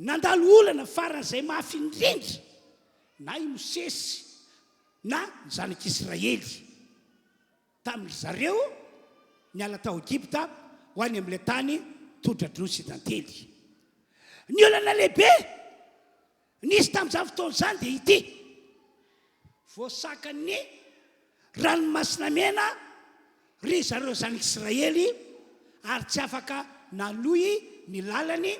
nandalo olana faran'izay mafy indrindra, na i Mosesy na ny zanak'Israely. Tamin'ny zareo niala tao Egypta ho any amin'ilay tany todra-drosy tantely. Ny olana lehibe nisy tamin'izany fotoana izany dia ity: voasakan'ny ranomasina mena ry zareo zanak'Israely, ary tsy afaka naloy ny lalany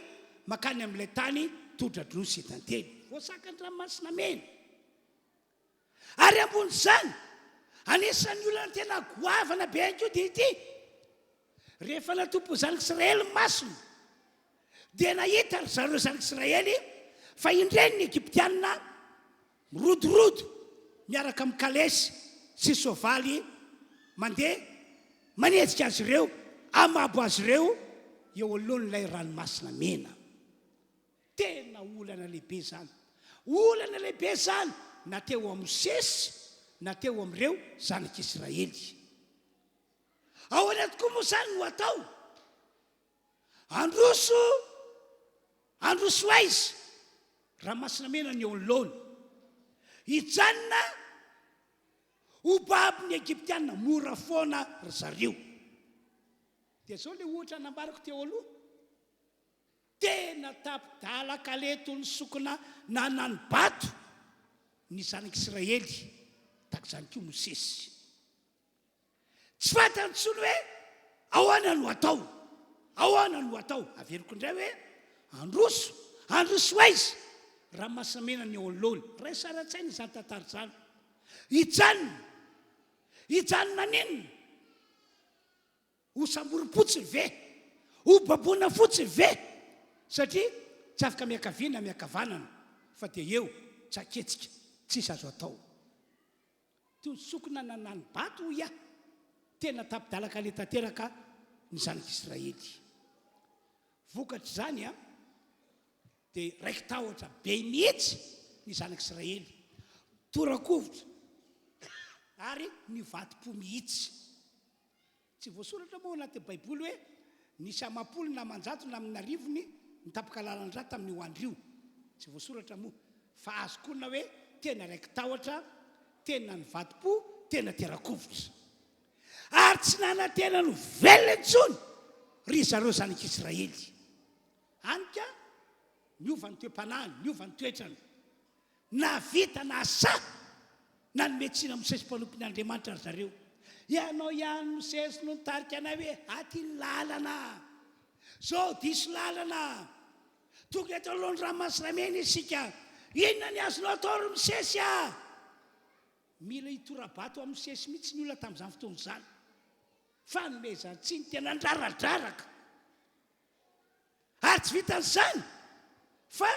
makany amin'ilay tany todra-drosy tantely. Voasakan'ny ranomasina mena. Ary ambon'izany anisan'ny olana tena goavana be ihany koa dia ity: rehefa natompo zanak'Israely masina, dia nahita ry zareo zanak'Israely fa indreny ny Egyptianina mirodorodo miaraka amin'ny kalesy sy soavaly mandeha manetsika azy ireo, amabo azy ireo eo alohan'ilay ranomasina mena. Tena olana lehibe zany. Olana lehibe zany na teo amin'ny Mosesy na teo amin'ireo zanak'Israely. Ao anaty koa moa zany no atao androso aiza ranomasina mena ny eo anoloana, hijanona ho babin'ny Egyptianina, mora foana ry zareo. Dia zao le ohatra nambarako teo aloha, tena tapidalaka leto ny sokona nanany bato ny zanak'Israely, taka izany koa Mosesy. Tsy fantany intsony hoe ahoana no atao, ahoana no atao. Averiko indray hoe androso aiza ranomasina mena ny eo anoloana. Ray sara-tsaina izany tantara izany. Hijanona ninona? Ho samborim-potsiny ve? Ho baboana fotsiny ve? Satria tsy afaka miakaviana miakavanana, fa dia eo tsy aketsika, tsisy azo atao. Toy ny sokona nanany bato hoy aho, tena tapidalaka le tanteraka ny zanak'Israely. Vokatra izany dia raiky tahotra be mihitsy ny zanak'Israely, torakovitra ary nivadim-po mihitsy. Tsy voasoratra moa anaty Baiboly hoe nisy amam-polo na aman-jato na amin'ny arivony nitapaka lalan-drà tamin'ny ho andrio. Tsy voasoratra moa, fa azokoana hoe tena raiky tahotra, tena nivadim-po, tena terakovitra. Ary tsy nanantena no velona intsony ry zareo zanak'Israely. Anika niova ny toe-panahiny, niova ny toetrany, na vita na asa na nometsina Mosesy mpanompon'Andriamanitra ry zareo. Ianao ihany Mosesy no nitarika anay hoe aty ny lalana, zao diso lalana, tokony atao alohan'ny ranomasina mena isika. Inona ny azonao atao ry Mosesy a? Mila hitorabato amin'ny Mosesy mihitsy ny olona tamin'izany fotoana izany. Fanomezana tsy ny tena ndraradraraka. Ary tsy vitan'izany fa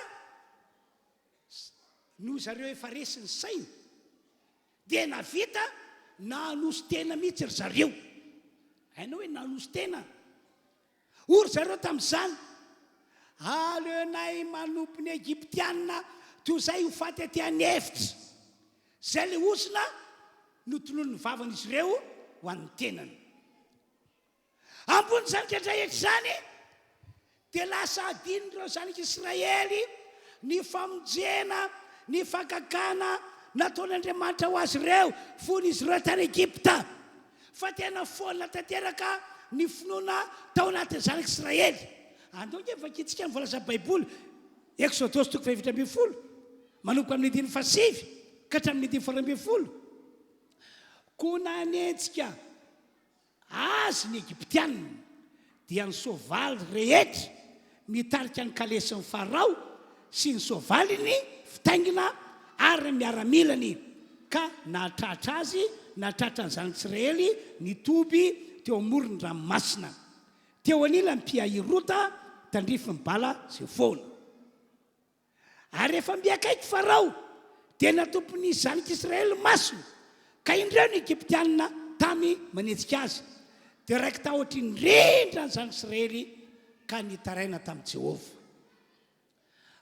noho zareo efa resy ny saina, dia navita nanosy tena mihitsy ry zareo. Hainao hoe nanosy tena? Ory zareo tamin'izany: aleonay manompo ny Egyptianina toy izay ho faty aty an'efitra. Zay le osina notonono ny vavan'izy ireo ho an'ny tenany. Ambon'izany ka rehetra izany dia lasa adinon'ireo zanak'Israely ny famonjena, ny fakakana nataon'Andriamanitra ho azy ireo fon'izy ireo tany Egypta. Fa tena foana tanteraka ny finoana tao anatin'ny zanak'Israely. Andao nge vakitsika ny voalaza Baiboly, Exodosy 2:20, manomboka amin'ny 1:7 ka hatramin'ny 1:12. Koa nanetsika azy ny Egyptianina dia ny soavaly rehetra mitarika ny kalesiny Farao sy ny soavaliny fitaingina ary miaramilany, ka nahatratra azy, nahatratra ny zanak'Israely nitoby teo amorony ranomasina, teo anilany mpiahirota tandrify ny bala zay foana. Ary rehefa miakaiky Farao dia natompo ny zanak'Israely masina, ka indreo ny Egyptianina tamy manetsika azy, dia raiky tahotra indrindra ny zanak'Israely ka nitaraina tamin'i Jehovah.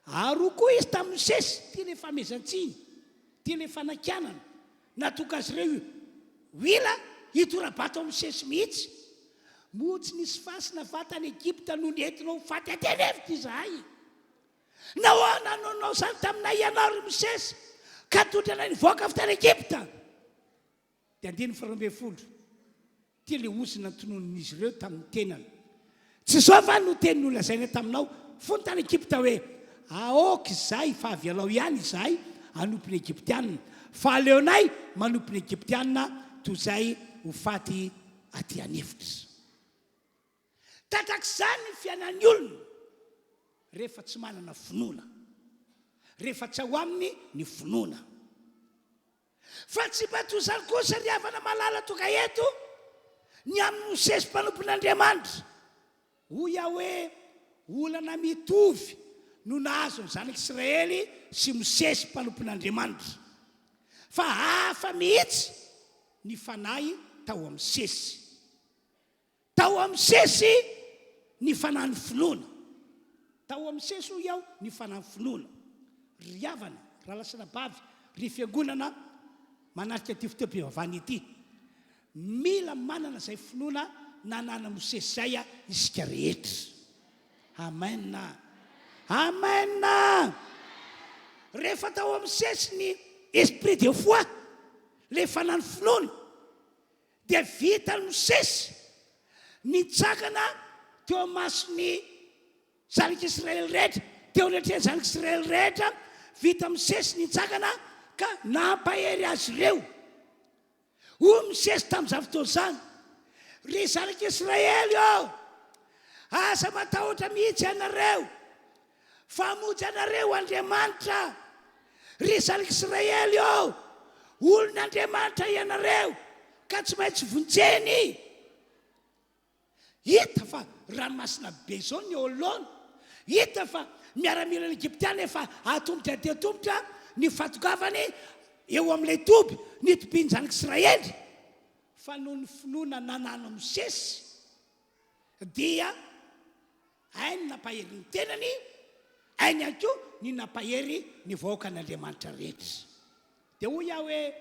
Ary koa izy tamin'ny Mosesy, tia le famezantsiny, tia le fanakianana, natoka azy ireo Wila hitorabato amin'ny sesy mihitsy. Moa tsy nisy fasina vatany Egypta no nentinao faty atenevitra izahay. Nahoana nanao zany taminay ianao ry Mosesy ka tondrana nivoaka avy tany Egypta? Dia 12 tia le osina tonon'izy ireo tamin'ny tenany. Tsy zao va no teny nolazaina taminao fony tany Egypta hoe aoka izahay fa avy alao ihany izahay anompiny Egyptianina, fa aleonay manompiny Egyptianina toy izay ho faty aty anefitra. Tatrak'izany ny fiainan'ny olona rehefa tsy manana finoana, rehefa tsy ao aminy ny finoana. Fa tsy batozany kosa ry havana malala toka eto ny amin'ny Mosesy mpanompon'Andriamanitra. Hoy aho hoe olana mitovy no nahazo ny zanak'Israely sy Mosesy mpanompon'Andriamanitra. Fa hafa mihitsy ny fanahy tao amin'ny Mosesy. Tao amin'ny Mosesy ny fanahany finoana. Tao amin'ny Mosesy hoy aho ny fanahany finoana. Ry havana, raha lasina bavy, ry fiangonana manarika ty fotoam-pivavahana ity. Mila manana izay finoana nanana Mosesy zay isika rehetra. Amen. Amen. Rehefa tao amin'ny Mosesy ny esprit de foi, le fanahany finoana, dia vita ny Mosesy nitsakana teo amasony zanak'Israely rehetra, teo anatreny zanak'Israely rehetra, vita Mosesy nitsakana ka nampahery azy ireo. Hoy Mosesy tamin'izany fotoana izany, ry zanak'Israely ao, asa matahotra mihitsy ianareo, famonjy anareo Andriamanitra. Ry zanak'Israely ao, olon'Andriamanitra ianareo, ka tsy maintsy vonjeny. Hita fa ranomasina be zao ny eo alohany. Hita fa miaramila ny Egyptiana efa atombotra dia tombotra ny fatokavany eo amin'ilay toby ny tobiany zanak'Israely. Fa noho ny finoana nanana Mosesy dia hainy nampahery ny tenany, hainy ihany koa ny nampahery ny vahoaka an'Andriamanitra rehetra. Dia hoy aho hoe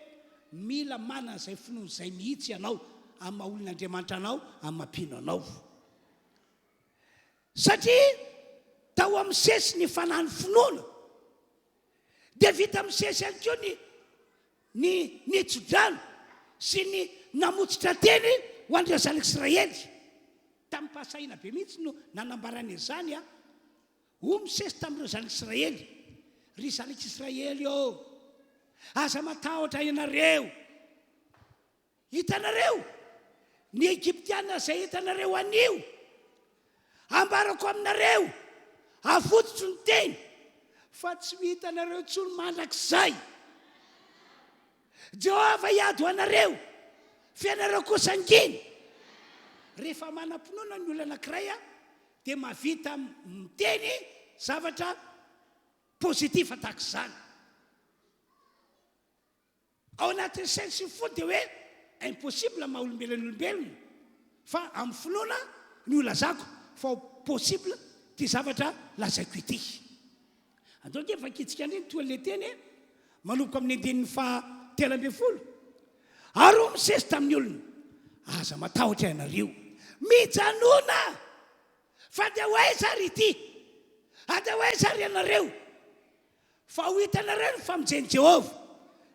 mila manana izay finoana izay mihitsy ianao amin'ny maha olon'Andriamanitra anao, amin'ny mampino anao. Satria tao amin'ny Mosesy ny fanahany finoana, dia vita Mosesy ihany koa ny tsodrano sy ny namotsitra teny ho an'ireo zanak'Israely. Tamin'ny mpahasahiana be mihitsy no nanambarany izany ho Mosesy tamin'ireo zanak'Israely. Ry zanak'Israely ô, aza matahotra ianareo. Hitanareo ny Egyptiana izay hitanareo anio, ambarako aminareo afototro ny teny, fa tsy hitanareo intsony mandrakizay. Jehova hiady ho anareo, fianareo kosa anginy. Rehefa manam-pinoana ny olona anankiray dia mahavita miteny zavatra pozitifa tahaka izany. Ao anatin'ny sainy sy ny fony dia hoe impossible maha olombelona, fa amin'ny finoana ny olazako fa possible ty zavatra lazaiko ity. Andao dia efa kitsika andreny toa le teny manomboka amin'ny 13:10. Ary hoy Mosesy tamin'ny olona, aza matahotra ianareo, mijanona, fa dia ho aiza ry ity, ada ho aiza ry ianareo, fa ho hitanareo ny famonjeny Jehova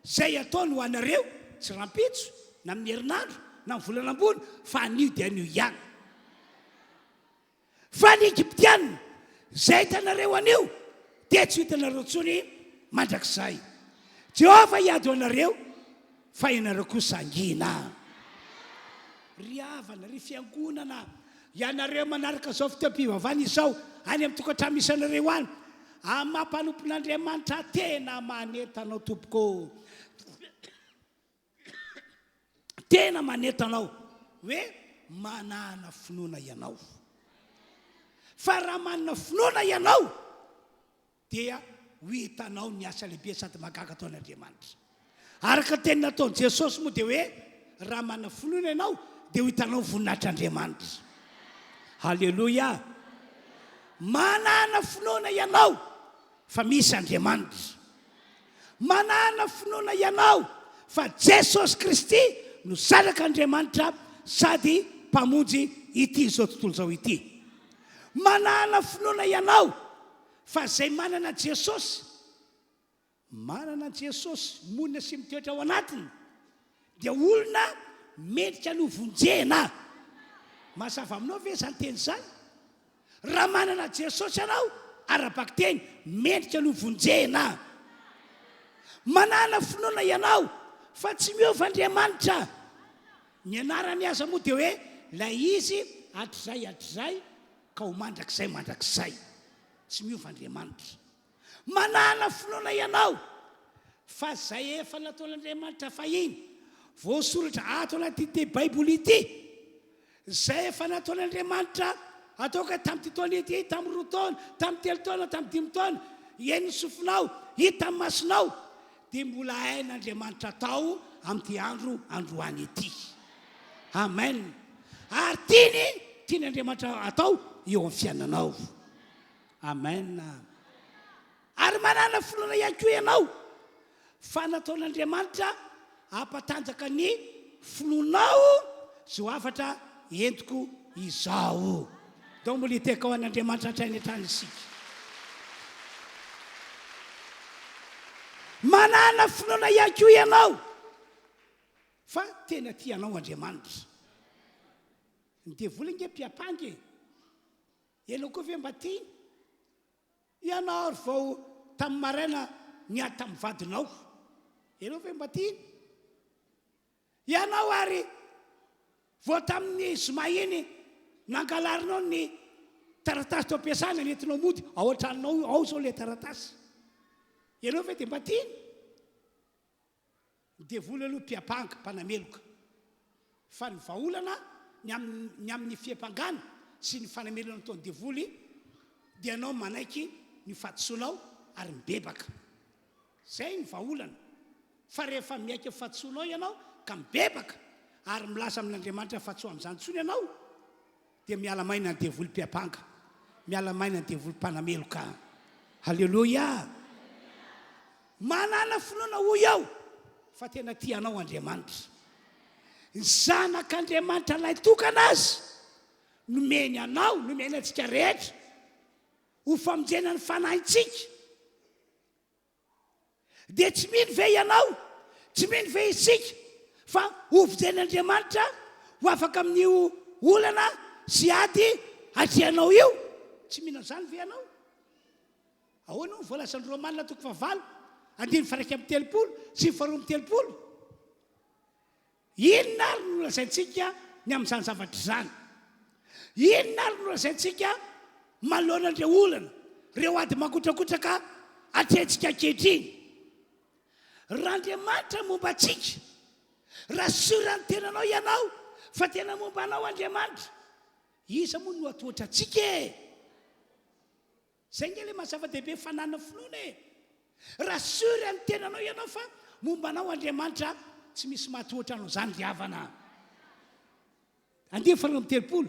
zay ataony ho anareo, tsy rampitso na amin'ny herinandro na amin'ny volanam-bola, fa anio dia anio ihany. Fa ny Egyptiana zay hitanareo anio dia tsy hitanareo intsony mandrakizay. Jehova hiady ho anareo, fa ianareo kosa angina. Ry havana, ry fiangonana, ianareo manaraka zao fotoam-pivavahana izao any amin'ny tokantrano misy anareo any, amin'ny mampanompon'Andriamanitra tena manetanao tompoko, tena manetanao hoe manana finoana ianao. Fa raha manana finoana ianao dia ho hitanao ny asa lehibe sady mahagaga ataon'Andriamanitra. Araka teny nataon'i Jesosy moa dia hoe raha manana finoana ianao dia ho hitanao voninahitr'Andriamanitra. Halleloia. Manana finoana ianao fa misy Andriamanitra. Manana finoana ianao fa Jesosy Kristy no zanak'Andriamanitra sady mpamonjy ity zao tontolo zao ity. Manana finoana ianao fa zay manana Jesosy, monina sy mitoetra ao anatiny dia olona mendrika no vonjena. Mazava aminao ve zany teny zany? Raha manana Jesosy ianao ara-baka teny mendrika no vonjena. Manana finoana ianao fa tsy miova Andriamanitra. Ny anarany aza moa dia hoe lay izy hatrizay ka ho mandrakizay, tsy miova Andriamanitra. Manana finoana ianao fa zay efa nataon'Andriamanitra fahiny voasoratra ato anaty Baiboly ity, zay efa nataon'Andriamanitra ataoka tamin'ity taona ity, tamin'ny 2 taona, tamin'ny 3 taona, tamin'ny 5 taona, ny sofinao hita amin'ny masonao, dia mbola hain'Andriamanitra atao amin'ity androany ity. Amen. Ary tian'Andriamanitra atao eo amin'ny fiainanao. Amen. Ary manana finoana ihany koa ianao fa nataon'Andriamanitra ampatanjaka ny finoanao zao afatra entiko izao. Dao mbola hiteka ho an'Andriamanitra hatrany hatrany isika. Manana finoana ihany koa ianao fa tena tianao Andriamanitra. Ny devoly nge mpiapange ianao koa ve mba tia? Ianao ary vao tamin'ny maraina niady tamin'ny vadinao, ianao ve mba tia? Ianao ary vao tamin'ny zoma iny nangalarinao ny taratasy tao ampiasana nentinao mody ao an-tranonao ao zao le taratasy, ianao ve dia mba tia? Ny devoly aloha mpiapanga mpanameloka fa ny vahaolana ny amin'ny fiampangana sy ny fanamelona taon'ny devoly dia anao manaiky ny fahadisoanao ary mibebaka. Zay ny vahaolana. Fa rehefa miaiky fahadisoanao ianao ka mibebaka ary milaza amin'Andriamanitra fa tsy ho amin'izany intsony ianao dia miala maina ny devoly mpiapanga, miala maina ny devoly mpanameloka. Halleloia. Manana finoana hoy aho fa tena tianao Andriamanitra. Ny zanak'Andriamanitra lay tokana azy nomeny anao, nomeny antsika rehetra ho famonjena ny fanahintsika. Dia tsy mino ve ianao, tsy mino ve isika fa ho vonjen'Andriamanitra ho afaka amin'io olana sy ady atreanao io? Tsy mino an'izany ve ianao? Ahoana no voalasan'ny Romanina 9:1-3:30 sy 2:30? Inona ary no lazaintsika ny amin'izany zavatra izany? Inona ary no lazaintsika manoloana an'ireo olana, ireo ady makotrakotraka atrentsika ankehitriny? Raha Andriamanitra momba antsika, raha sorany tenanao ianao fa tena momba anao Andriamanitra, iza moa no atohatra antsika e? Zay nge le mahazava-dehibe fanana finoana e. Raha sorany tenanao ianao fa momba anao Andriamanitra, tsy misy mahatohatra anao zany ry havana. 2:30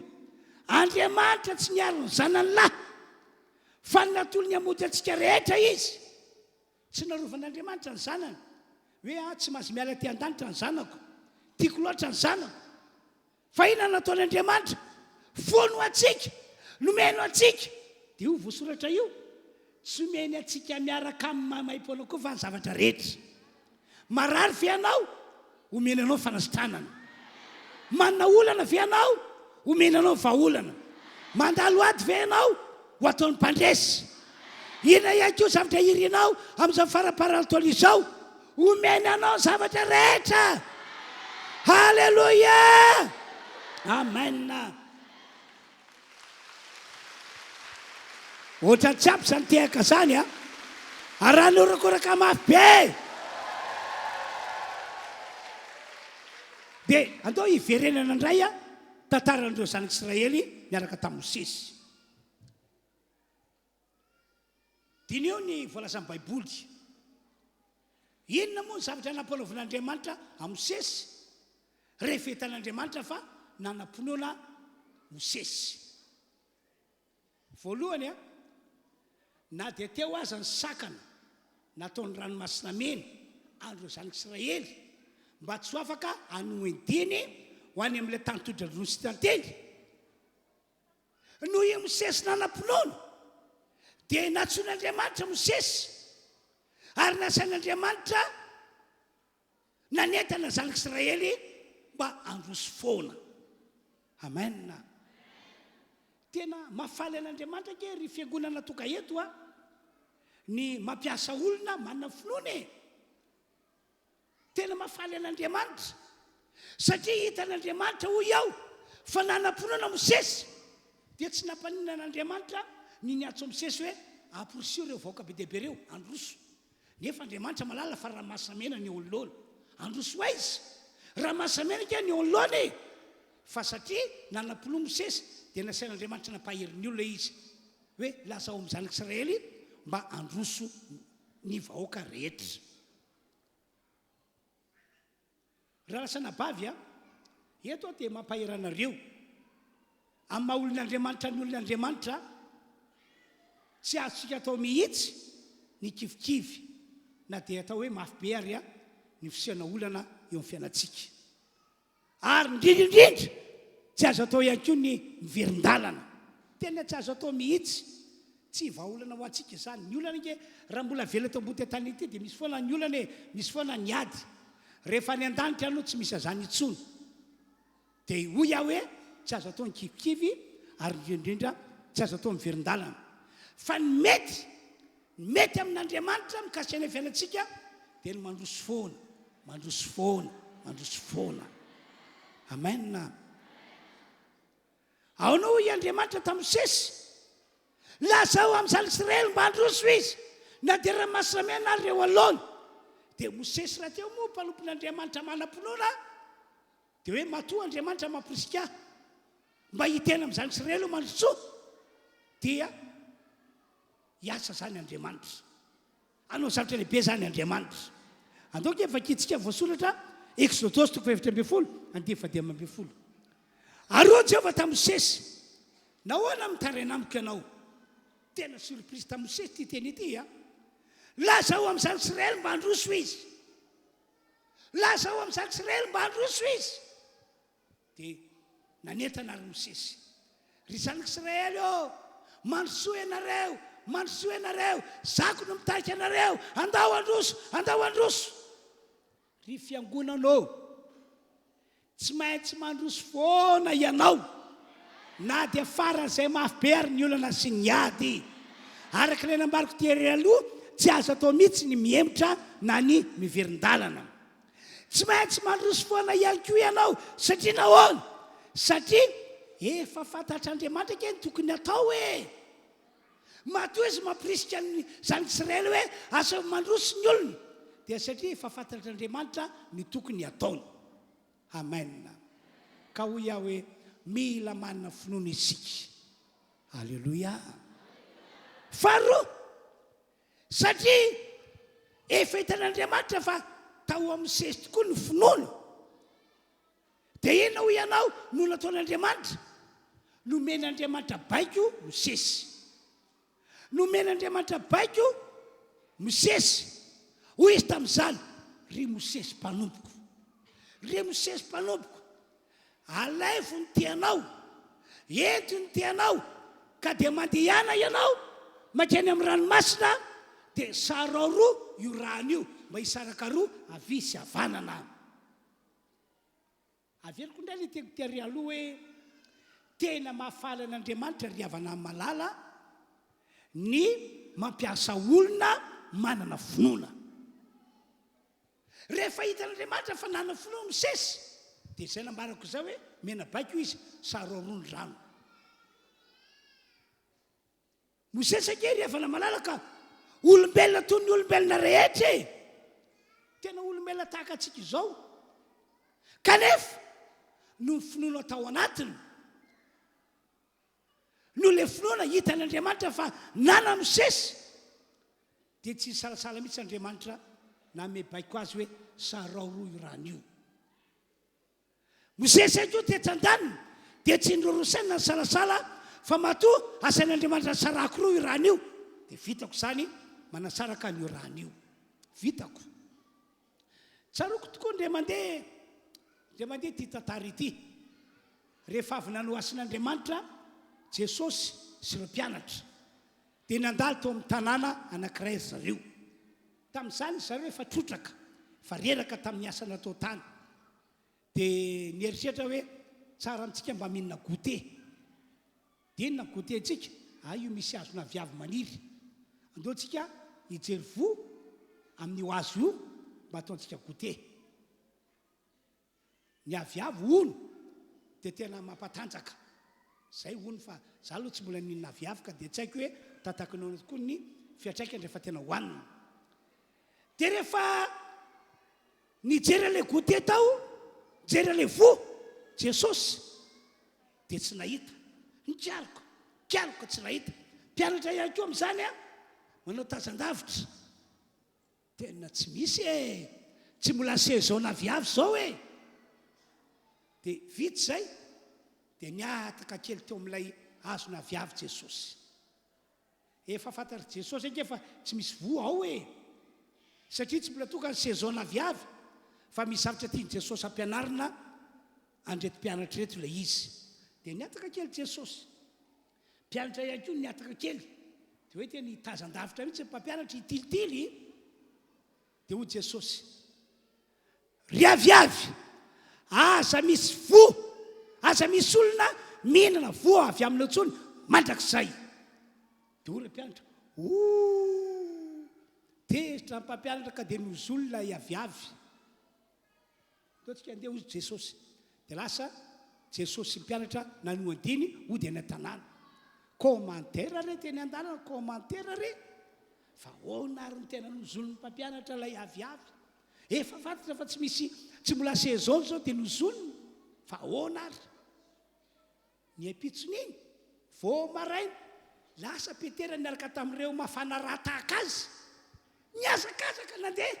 Andriamanitra tsy niaro ny zanany lahy fa natolo ny hamonjy antsika rehetra izy. Tsy narovan'Andriamanitra ny zanany hoe tsy mahazo miala ty an-danitra ny zanako, tiako loatra ny zanako. Fa inona nataon'Andriamanitra? Fono antsika, nomeno antsika. Dia io voasoratra io tsy omeny antsika miaraka amin'ny maim-poana koa fa ny zavatra rehetra. Marary ve ianao? Omeny anao fanasitranana. Manana olana ve ianao? Omeny anao vahaolana. Mandalo ady ve ianao? Ho ataon'ny mpandresy. Inona ihany koa zavatra irinao amin'izao faraparany taona izao? Omeny anao zavatra rehetra. Halleluia. Amen. Ohatra tsy ampy zany tehaka zany a. Araha norakoraka mafy be. Dia andao hiverenana indray a tantaran'ireo zanak'Israely miaraka tamin'ny Mosesy. Dinio ny voalazan'ny Baiboly. Inona moa ny zavatra nampanaovan'Andriamanitra a Mosesy? Rehefa hitan'Andriamanitra fa nanam-pinoana Mosesy. Voalohany a, na dia teo aza ny sakana nataon'ny ranomasina mena andro zanak'Israely mba tsy ho afaka anoediny ho any amin'ilay tanytodradrony sy tanteny noho i Mosesy nanam-pinoana dia natsoin'Andriamanitra Mosesy ary nasain'Andriamanitra nanentana zanak'Israely mba androso foana. Amen. Tena mafaly an'Andriamanitra ke ry fiangonana toka eto ny mampiasa olona manana finoana e. Tena mafaly an'Andriamanitra satria hitan'Andriamanitra hoy aho fa nanam-pinoana Mosesy dia tsy nampaninana an'Andriamanitra ny niatso Mosesy hoe aporosio ireo vahoaka be dehibe reo androso. Nefa Andriamanitra malala fa raha masamena ny ololohana androso aizy raha masamena ke ny ololohana e. Fa satria nanam-pinoana Mosesy dia nasain'Andriamanitra nampahery ny olona izy hoe lasa ao amin'ny zanak'Israely mba androso ny vahoaka rehetra. Raha lasa nabavy eto dia mampahery anareo amin'ny maha olon'Andriamanitra ny olon'Andriamanitra tsy azontsika atao mihitsy ny kivikivy na dia atao hoe mafy be ary ny fisiana olana eo amin'ny fiainantsika. Ary indrindraindrindra tsy azo atao ihany koa ny miverin-dalana. Tena tsy azo atao mihitsy tsy vahaolana ho antsika izany. Ny olana ke raha mbola vela eto ambony tany ity dia misy foana ny olana misy foana ny ady. Rehefa ny an-danitra aloha tsy misy azany intsony. Dia hoy aho hoe tsy azo atao ny kivikivy ary indrindraindrindra tsy azo atao miverin-dalana. Fa ny mety amin'Andriamanitra mikasika ny fiainantsika dia ny mandroso foana, mandroso foana, mandroso foana. Amen. Ao no hoy Andriamanitra tamin'ny Mosesy lasa ao amin'ny zanak'Israely mba handroso izy na dia raha masamena ary reo alohany. Dia Mosesy raha teo moa mpanompon'Andriamanitra manam-pinoana dia hoe matoa Andriamanitra mamporisika mba hitena amin'ny zanak'Israely mandroso dia hiasa zany Andriamanitra. Anao zavatra lehibe zany Andriamanitra. Andaoka efa kitsika voasoratra Exodosy 7:10. Areo Jehovah tamin'ny Mosesy nahoana mitaraina amiko ianao. Tena surprise tamin'ny Mosesy ty teny ity lasa ao amin'ny zanak'Israely mba handroso izy. Lasa ao amin'ny zanak'Israely mba handroso izy. Dia nanentana ary Mosesy ry zanak'Israely mandroso ianareo, mandroso ianareo, zako no mitarika anareo, andao androso, andao androso. Ry fiangonanao tsy maintsy mandroso foana ianao na dia faran'izay mafy be ary ny olana sy ny ady. Araka ilay nambariko tery aloha tsy azo atao mihitsy ny miemotra na ny miverin-dalana. Tsy maintsy mandroso foana ihany koa ianao satria nahoana? Satria efa fantatr'Andriamanitra ke ny tokony atao e. Matoa izy mampirisika ny zanak'Israely hoe asa mandroso ny olona dia satria efa fantatr'Andriamanitra ny tokony ataony. Amen. Ka hoy aho hoe mila manana finoana isika. Alleluia. Faharoa, satria efa hitan'Andriamanitra fa tao amin'ny Mosesy tokoa ny finoana. Dia ina hoy ianao no nataon'Andriamanitra? Nomen'Andriamanitra baiko Mosesy. Nomen'Andriamanitra baiko Mosesy. Hoy izy tamin'izany ry Mosesy mpanompoko. Ry Mosesy mpanompoko, alaifo ny tianao, ento ny tianao, ka dia mandehana ianao makeny amin'ny ranomasina dia saro roa io rano io mba hisaraka roa avy sy havanana. Averiko indray ilay teko ty ary aloha hoe tena mahafaly an'Andriamanitra ry havana amin'ny malala ny mampiasa olona manana finoana. Rehefa hitan'Andriamanitra fa nanana finoana Mosesy dia izay nambarako izao hoe mena baiko izy saro roa ny rano. Mosesy ake ry havana malalaka olombelona toy ny olombelona rehetra e. Tena olombelona tahaka antsika izao. Kanefa no finoana atao anatiny, no le finoana hitan'Andriamanitra fa nana Mosesy dia tsy salasala mihitsy Andriamanitra na me baiko azy hoe sarao roa io rano io. Mosesy io dia tsandaniny dia tsy nirorosaina ny salasala fa matoa asain'Andriamanitra sarako roa io rano io dia vitako zany manasaraka an'io rano io. Vitako. Tsaroko tokoa ndray mandeha ty tantara ity. Rehefa avy nanoasin'Andriamanitra Jesosy sy ireo mpianatra dia nandalo tao amin'ny tanàna anankiray zareo. Tamin'izany zareo efa trotraka, fa reraka tamin'ny asa natao tany. Dia nieritreritra hoe tsara antsika mba mihinana goûter. Dia inona goûter antsika? Io misy hazona viavy maniry. Andeontsika hijery vo amin'io hazo io mba ataontsika goûter. Ny aviavy ono dia tena mampatanjaka. Zay ono fa za aloha tsy mbola nihinana aviavy ka dia tsy haiko hoe tatakinao tokoa ny fiantraikany rehefa tena hohanina. Dia rehefa nijery ilay goûter tao, nijery ilay vo Jesosy dia tsy nahita. Nikialoka tsy nahita. Mpianatra ihany koa amin'izany manao tazan-davitra. Tena tsy misy tsy mbola saison aviavy zao Dia vitsy zay dia niataka kely teo amin'ilay hazona aviavy Jesosy. Efa fantatra Jesosy efa tsy misy vo ao satria tsy mbola tonga ny saison aviavy, fa misy zavatra tiany Jesosy ampianarina andreto mpianatra reto ilay izy. Dia niataka kely Jesosy. Mpianatra ihany koa niataka kely. Dia hoe tena hitazan-davitra mihitsy mpampianatra hitilitily. Dia hoy Jesosy, ry aviavy, aza misy vo, aza misy olona mihinana vo avy aminao tsony mandrakizay. Dia hoy ry mpianatra, tezitra ny mpampianatra ka dia nozy olona aviavy. Taontsika andeha hozy Jesosy. Dia lasa Jesosy sy mpianatra nanoandiny hody any an-tanàna. Commentaire re teny an-dalana, commentaire re. Fa hoana ary ny tena nozolon'ny mpampianatra ilay aviavy. Efa fantatra fa tsy mbola saison zao dia nozolony. Fa hoana ary. Ny ampitsony iny, vao maraina, lasa Petera niaraka tamin'ireo mafana raha tahaka azy. Niazakazaka nandeha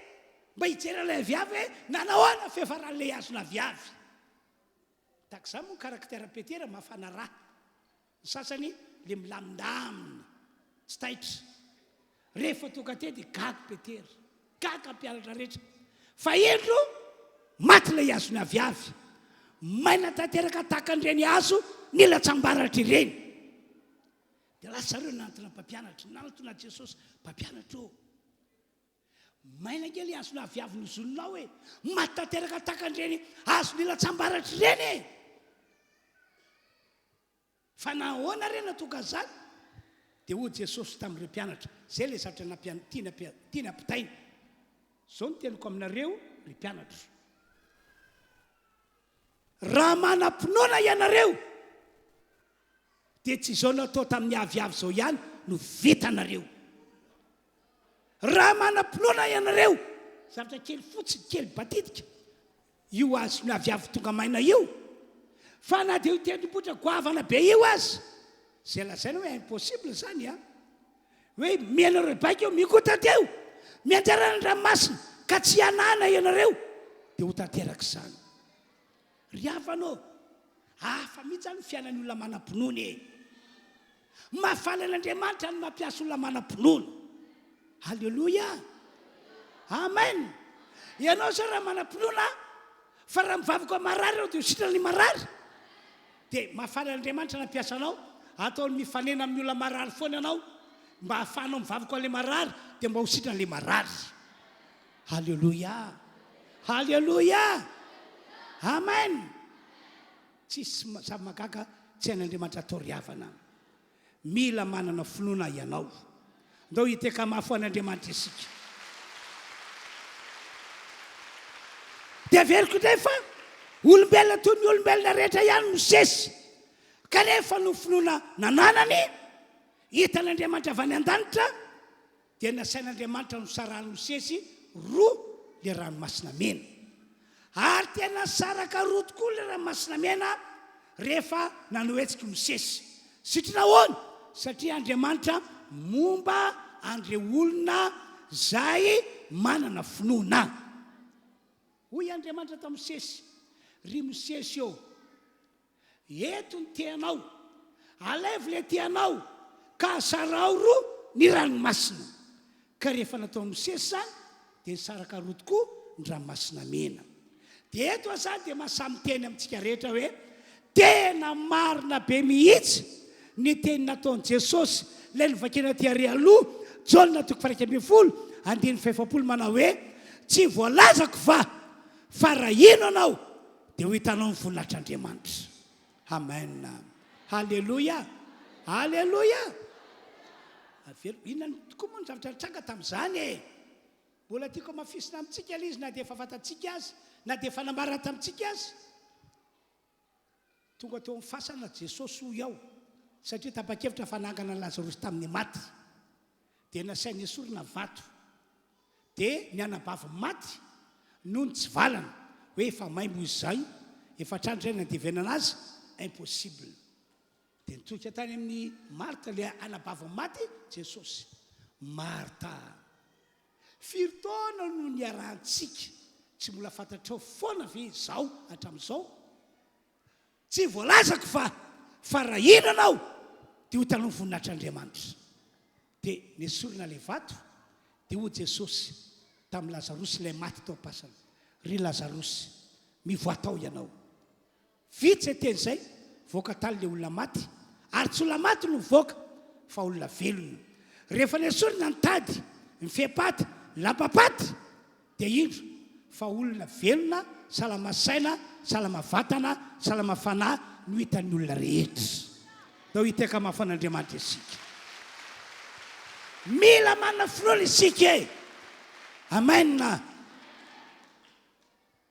mba hijery ilay aviavy hoe nanahoana fiafaran'ilay hazona aviavy. Takizany moa karaktera Petera mafana raha. Ny sasany le milamindamina, tsy taitra. Rehefa tonga teny dia gaga Petera, gaga mpianatra rehetra. Fa endro maty ilay hazona aviavy. Maina tanteraka tahaka an'ireny hazo ny latsambaratra ireny. Dia lasa zareo nanantona mpampianatra, nanantona Jesosy, mpampianatra maina kely hazona aviavy nozolonao maty tanteraka tahaka an'ireny hazo ny latsambaratra ireny Fa nahoana rena tonga zany? Dia hoy Jesosy tamin'ireo mpianatra, zay ilay zavatra tiana pitaina. Zao no teniko aminareo ry mpianatra. Raha manam-pinoana ianareo dia tsy izao natao tamin'ny aviavy zao ihany no vitanareo. Raha manam-pinoana ianareo, zavatra kely fotsiny, kely batitika, io azy ny aviavy tonga maina io, fa na dia io tendrombohitra goavana be io azy, zay lazaina hoe impossible zany hoe miaina rebaika eo mikota teo mianjara ny ranomasina ka tsy hanana ianareo dia ho tanteraka izany. Ry havanao, hafa mihitsy zany fiainan'ny olona manam-pinoana mafana an'Andriamanitra ny mampiasa olona manam-pinoana. Halleluia, amen. Ianao zao raha manam-pinoana fa raha mivavaka marary ao dia ho sitrana ny marary, dia mafana an'Andriamanitra nampiasa anao ataony mifanena amin'ny olona marary foana ianao mba hahafahanao mivavaka an'ilay marary dia mba ho sitrana ilay marary. Halleluia, halleluia, amen. Tsisy zava-magaga tsy hain'Andriamanitra atao ry havana. Mila manana finoana ianao. Andao hiteka mafy an'Andriamanitra isika. Dia averiko indray fa olombelona toy ny olombelona rehetra ihany misesy, kanefa no finoana nananany hitan'Andriamanitra avy any an-danitra dia nasain'Andriamanitra no sarahany misesy roa le ranomasina mena. Ary tena saraka roa tokoa le ranomasina mena rehefa nanohetsika misesy. Satria nahoana? Satria Andriamanitra momba an'ireo olona zay manana finoana. Hoy Andriamanitra tamin'ny Mosesy, ry Mosesy eo, eto ny teanao, alaivo le teanao ka sarao roa ny ranomasina. Ka rehefa nataon'ny Mosesy zany dia nisaraka roa tokoa ny ranomasina mena. Dia eto aza dia mahasamy teny amintsika rehetra hoe tena marina be mihitsy ny teny nataon'i Jesosy ilay novakena ty ary aloha Jaona 1:20 manao hoe tsy voalazako fa raha ino anao dia ho hitanao ny voninahitr'Andriamanitra. Amen. Halleloia. Halleloia. Avelo inona tokoa moa ny zavatra nitranga tamin'izany e. Mbola tiako mafisina amintsika ilay izy na dia efa fantatsika azy na dia efa namarana tamintsika azy. Tonga teo amin'ny fasana Jesosy hoy ao satria tapa-kevitra fanangana Lazarosy tamin'ny maty dia nasainy esorina vato dia ny anabavy maty noho ny tsy valana hoe efa maimbo izay efa trandro izay nandevenana azy impossible. Dia nitsoika tany amin'ny Marta ilay anabavy maty Jesosy. Marta, firy taona no niarahantsika tsy mbola fantatrao foana ve izao hatramin'izao? Tsy voalazako fa raha ino anao dia ho hitanao ny voninahitr'Andriamanitra. Dia nesorina ilay vato dia hoy Jesosy tamin'ny Lazarosy ilay maty tao am-pasana, ry Lazarosy, mivoatao ianao. Vitsy teny izay voaka tany ilay olona maty, ary tsy olona maty no voaka fa olona velona. Rehefa nesorina ny tady, ny fepaty, lapapaty dia indro fa olona velona, salama saina, salama vatana, salama fanahy no hitan'ny olona rehetra. Dao hiteka mahafan'Andriamanitra isika. Mila manana finoana isika e. Amen.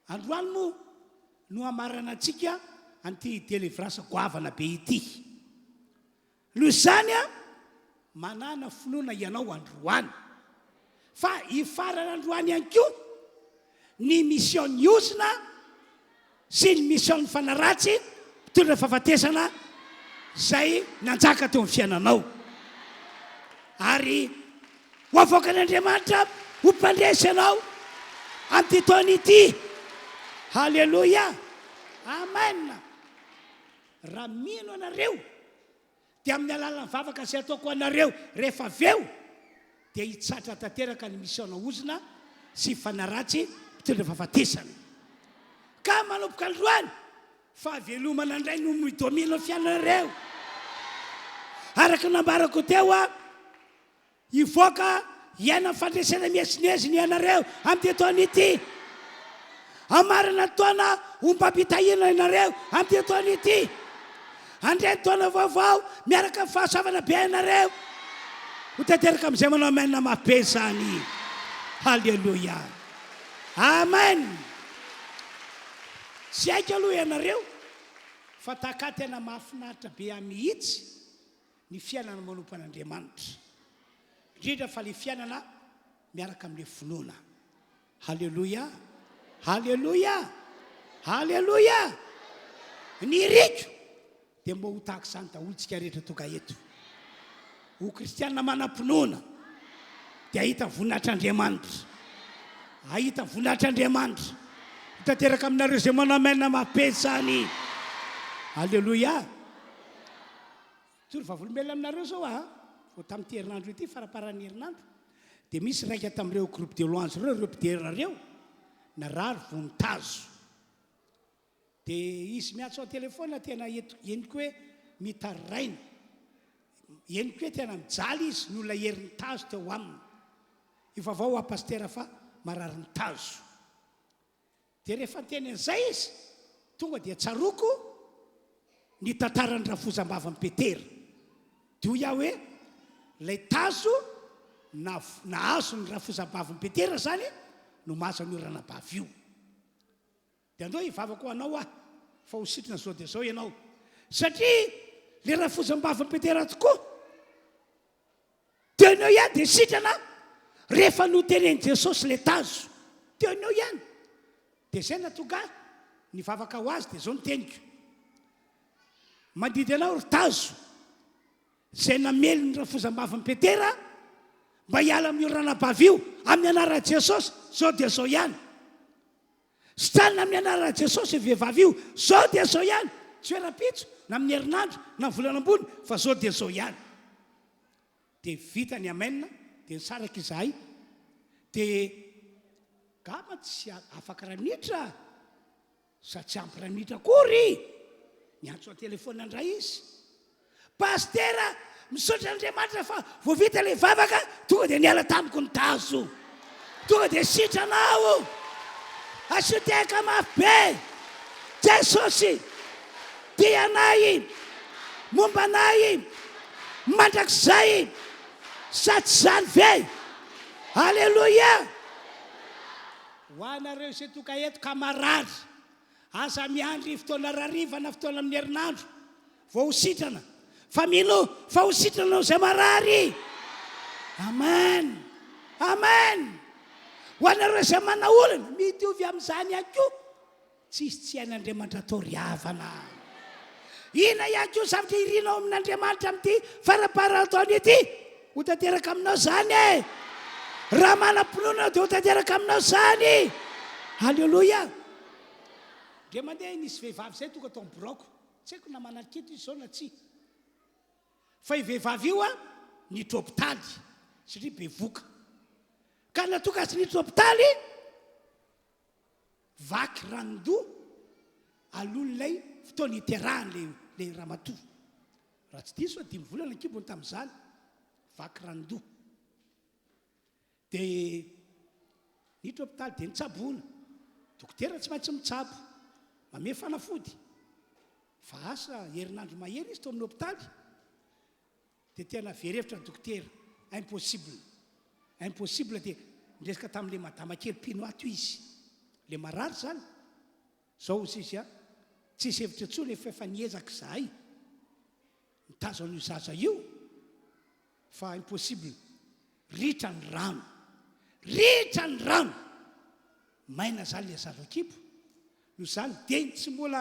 Androany moa no hamarana antsika an'ity délivrance goavana be ity. Noho izany manana finoana ianao androany. Fa hifarana androany ihany koa ny mission iosina sy ny mission fanaratsy mitondra fahafatesana izay nanjaka teo amin'ny fiainanao. Ary ho avoakan'Andriamanitra ho mpandresy ianao amin'ity taona ity. Halleloia. Amen. Raha mino anareo dia amin'ny alalan'ny vavaka izay ataoko anareo rehefa avy eo dia hitsatra tanteraka ny mission ozina sy fanaratsy mitondra fahafatesana. Ka manomboka androany fa velomana indray no midomina ny fiainanareo. Araka nambarako teo hivoaka hiaina fandresena mihezinezy ny ianareo amin'ity taona ity. Amarana taona ombam-pitahina ianareo amin'ity taona ity. Andray taona vaovao miaraka amin'ny fahasoavana be ianareo. Ho tanteraka amin'izay manao amen mahabe izany. Halleloia. Amen. Tsy haiko aloha ianareo fa taka tena mahafinaritra be mihitsy ny fiainana manompo an'Andriamanitra. Indrindra fa ilay fiainana miaraka amin'ilay finoana. Halleloia. Halleloia. Halleloia. Ny riko dia mba ho tahaka izany daholo tsika rehetra toka eto. Ho kristianina manam-pinoana dia ahita voninahitr'Andriamanitra. Ahita voninahitr'Andriamanitra. Tanteraka aminareo izay manao amen mahabe izany. Halleloia. Tory vavolombelona aminareo zao vao tamin'ity herinandro ity faraparan'ny herinandro dia misy raika tamin'ireo groupe de louange ireo mpiderareo narary vonintazo. Dia izy miantso ao telefona tena henoko hoe mitaraina. Henoko hoe tena mijaly izy no ilay herin'ny tazo teo aminy. Ifavao a pastera fa marary ny tazo. Dia rehefa teny an'izay izy tonga dia tsaroko ny tantarany rafozam-bavan'i Petera. Dia hoy aho hoe ilay tazo nahazo ny rafozam-bavan'i Petera zany no mahazo ny oranabavy io. Dia andao hivavako anao fa ho sitrana zao dia zao ianao. Satria ilay rafozam-bavan'i Petera tokoa teonao ihany dia sitrana rehefa notenen'i Jesosy ilay tazo. Teonao ihany. Dia izay natonga nivavaka ho azy dia zao no teniko. Mandidy anao ry tazo izay namely ny rafozam-bavan'i Petera mba hiala amin'ny oranabavy io amin'ny anaran'i Jesosy, zao dia zao ihany. Sy tsanina amin'ny anaran'i Jesosy vehivavy io, zao dia zao ihany. Tsy hoe rapitso na amin'ny herinandro na amin'ny volanam-bony fa zao dia zao ihany. Dia vita ny amen dia nisaraka izahay. Dia gama tsy afaka ranitra sa tsy ampy ranitra kory niantso telefona andray izy pastera misaotra Andriamanitra fa vao vita le vavaka tonga dia niala tamiko ny tazo tonga dia sitranao asoteka mafy be Jesosy tianay mombanay mandrakizay sa tsy zany ve alleloia ho anareo se toka eto kamarady asa miandry fotoana rariva na fotoana amin'ny herinandro vao ho sitrana fa mino fa ho sitranao zay marary amen amen ho anareo zay mana olana mitovy amin'izany ihany koa tsisy tsy hain'Andriamanitra atao riavana ina ihany koa zavatra irinao amin'Andriamanitra amin'ity faraparan-taona ity ho tanteraka aminao zany e raha manam-pinoana dia ho tanteraka aminao zany alleloia ndre mandeha nisy vehivavy zay tonga atao miborako tsy haiko na manaliketo izy zao na tsy fa i vehivavy io a niditra hôpitaly satria bevoka ka natoka azy niditra hôpitaly vaky ranon-doha alon'ilay fotoana iterahany le ramatoa raha tsy diso 5 volana kibony tamin'izany vaky ranon-doha dia niditra hôpitaly dia nitsaboana dokotera tsy maintsy mitsabo mame fanafody fa asa herinandro mahery izy tao amin'ny hôpitaly dia tena verevitra ny dokotera impossible dia ndresaka tamin'le madama kely pino ato izy le marary zany zao izy izy a tsisy hevitra tsony efa niezaka zahay mitazo an'io zaza io fa impossible ritra ny rano maina zany le zava-kibo io zany dia tsy mbola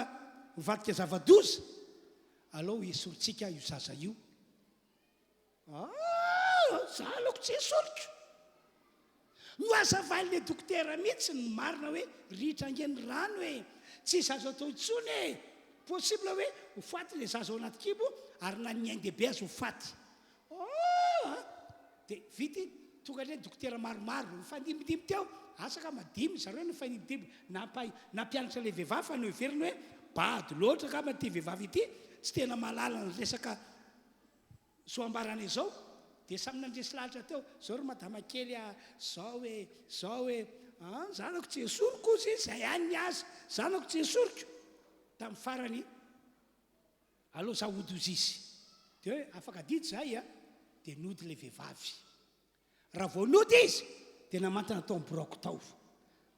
mivadika zava-doza alao esorintsika io zaza io za aloko tsy esoriko no azavain'le dokotera mihitsy ny marina hoe ritra angeny rano hoe tsy zaza atao intsony e possible hoe ho faty le zaza ao anaty kibo ary na niainy dehibe azy ho faty dia vity tonga le dokotera maromaro mifandimidimy teo asaka madimy zareo no mifandimidimy nampianatra le vehivavy fa no heveriny hoe bady loatra ka maty vehivavy ity tsy tena malala ny resaka soambarana izao dia samy nandresy lahatra teo zao ry madama kely zao hoe zanako tsy esoriko izy zay any azy zanako tsy esoriko tamin'ny farany aloha za ody ozy izy dia hoe afaka didy zay dia nody le vehivavy raha vao nody izy dia namantana tao miborako tao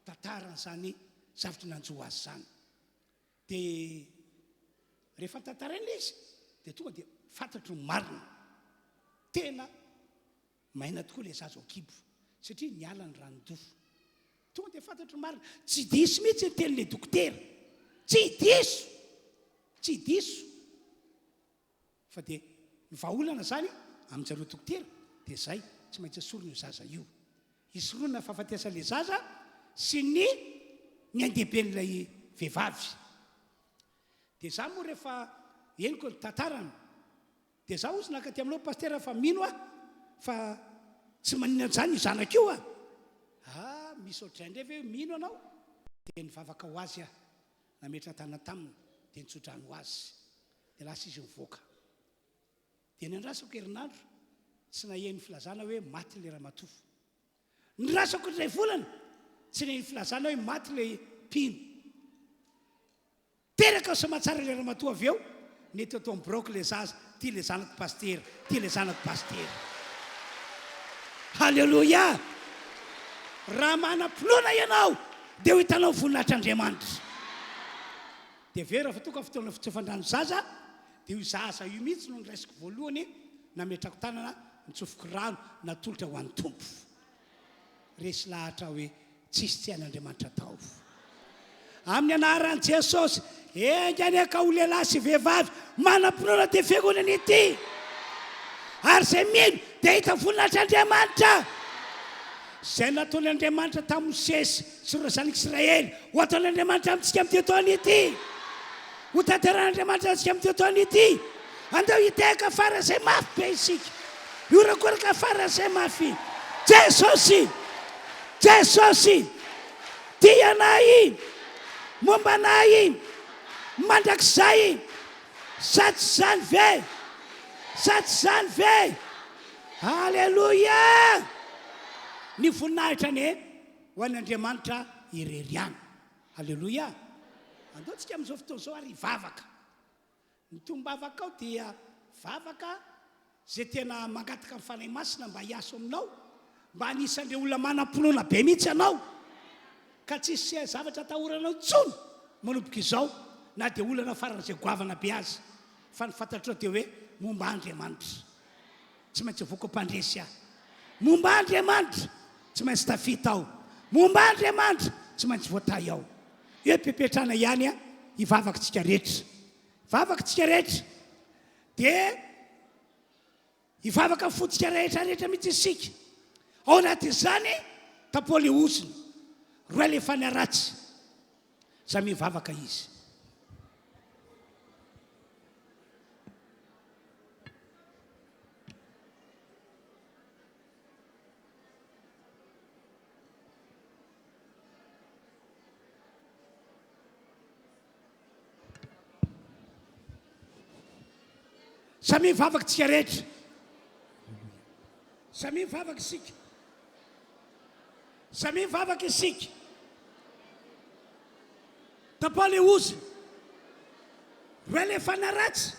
tantaran'izany zavatra nanjoa azy zany dia rehefa tantaraina izy dia tonga dia fantatro ny marina tena maina tokoa le zaza ao kibo satria niala ny ranon-doha tonga dia fantatro ny marina tsy diso mihitsy ny tenin'le dokotera tsy diso fa dia ny vahaolana zany amin'jareo dokotera dia zay tsy maintsy asorona io zaza io isoroana fahafatesan'le zaza sy ny andehiben'ilay vehivavy dia za moa rehefa eniko ny tantarana dia za ozy nakaty aminao pastera fa mino fa tsy maninona zany zanaka io misy ohatrandray ve mino anao dia nivavaka ho azy nametra tana tamina dia nitsodrano ho azy dia lasa izy mivoaka dia nandrasako herinandro tsy naheny filazana hoe maty le ramatoa nirasako iray volana tsy naheny filazana hoe maty le pino teraka sa mahatsara le ramatoa avy eo nety atao miboroko le zaza ty le zanako pastera halleloia raha manam-pinoana ianao dia ho hitanao voninahitr'Andriamanitra dia vera fa toka fotoana fitsofandrano zaza dia io zaza io mihitsy no niraisiko voalohany nametrako tanana nitsofoko rano natolotra ho an'ny tompo resy lahatra hoe tsisy tsy hain'Andriamanitra tao amin'ny anaran'i Jesosy enganeka ho lehilahy sy vehivavy manam-pinoana dia fiangonana ity ary zay mino dia hita voninahitr'Andriamanitra zay nataony Andriamanitra tamin'ny Mosesy sy ireo zanak'Israely ho ataony Andriamanitra amintsika amin'ity taona ity ho tanteran'Andriamanitra amintsika amin'ity taona ity andao hiteka fara zay mafy be isika iorakoraka fara zay mafy Jesosy tianay, mombanay, mandrakizay, sa tsy zany ve, sa tsy zany ve. Halleloia. Ny voninahitra ny ho an'Andriamanitra ireriana. Halleloia. Andaontsika amin'izao fotoana izao ary vavaka. Ny tombavaka ao dia vavaka zay tena mangataka ny fanahy masina mba hiaso aminao, mba anisan'ireo olona manam-pinoana be mihitsy anao, ka tsisy zavatra atahoranao tsony manomboka izao, na dia olana faran'izay goavana be azy, fa ny fantatrao dia hoe momba Andriamanitra tsy maintsy voaka mpandresy aho, momba Andriamanitra tsy maintsy tafita aho, momba Andriamanitra tsy maintsy voatay aho. Eo pepetrana ihany a hivavakatsika rehetra, vavakatsika rehetra dia hivavaka fotsika rehetrarehetra mihitsy isika. Ao anatin'izany tapoly osiny roa lefa ny aratsy za mivavaka izy. Samy mivavaka tsika rehetra, samy mivavaka isika, samy mivavaka isika. Tapoly ozy roa lefa ny aratsy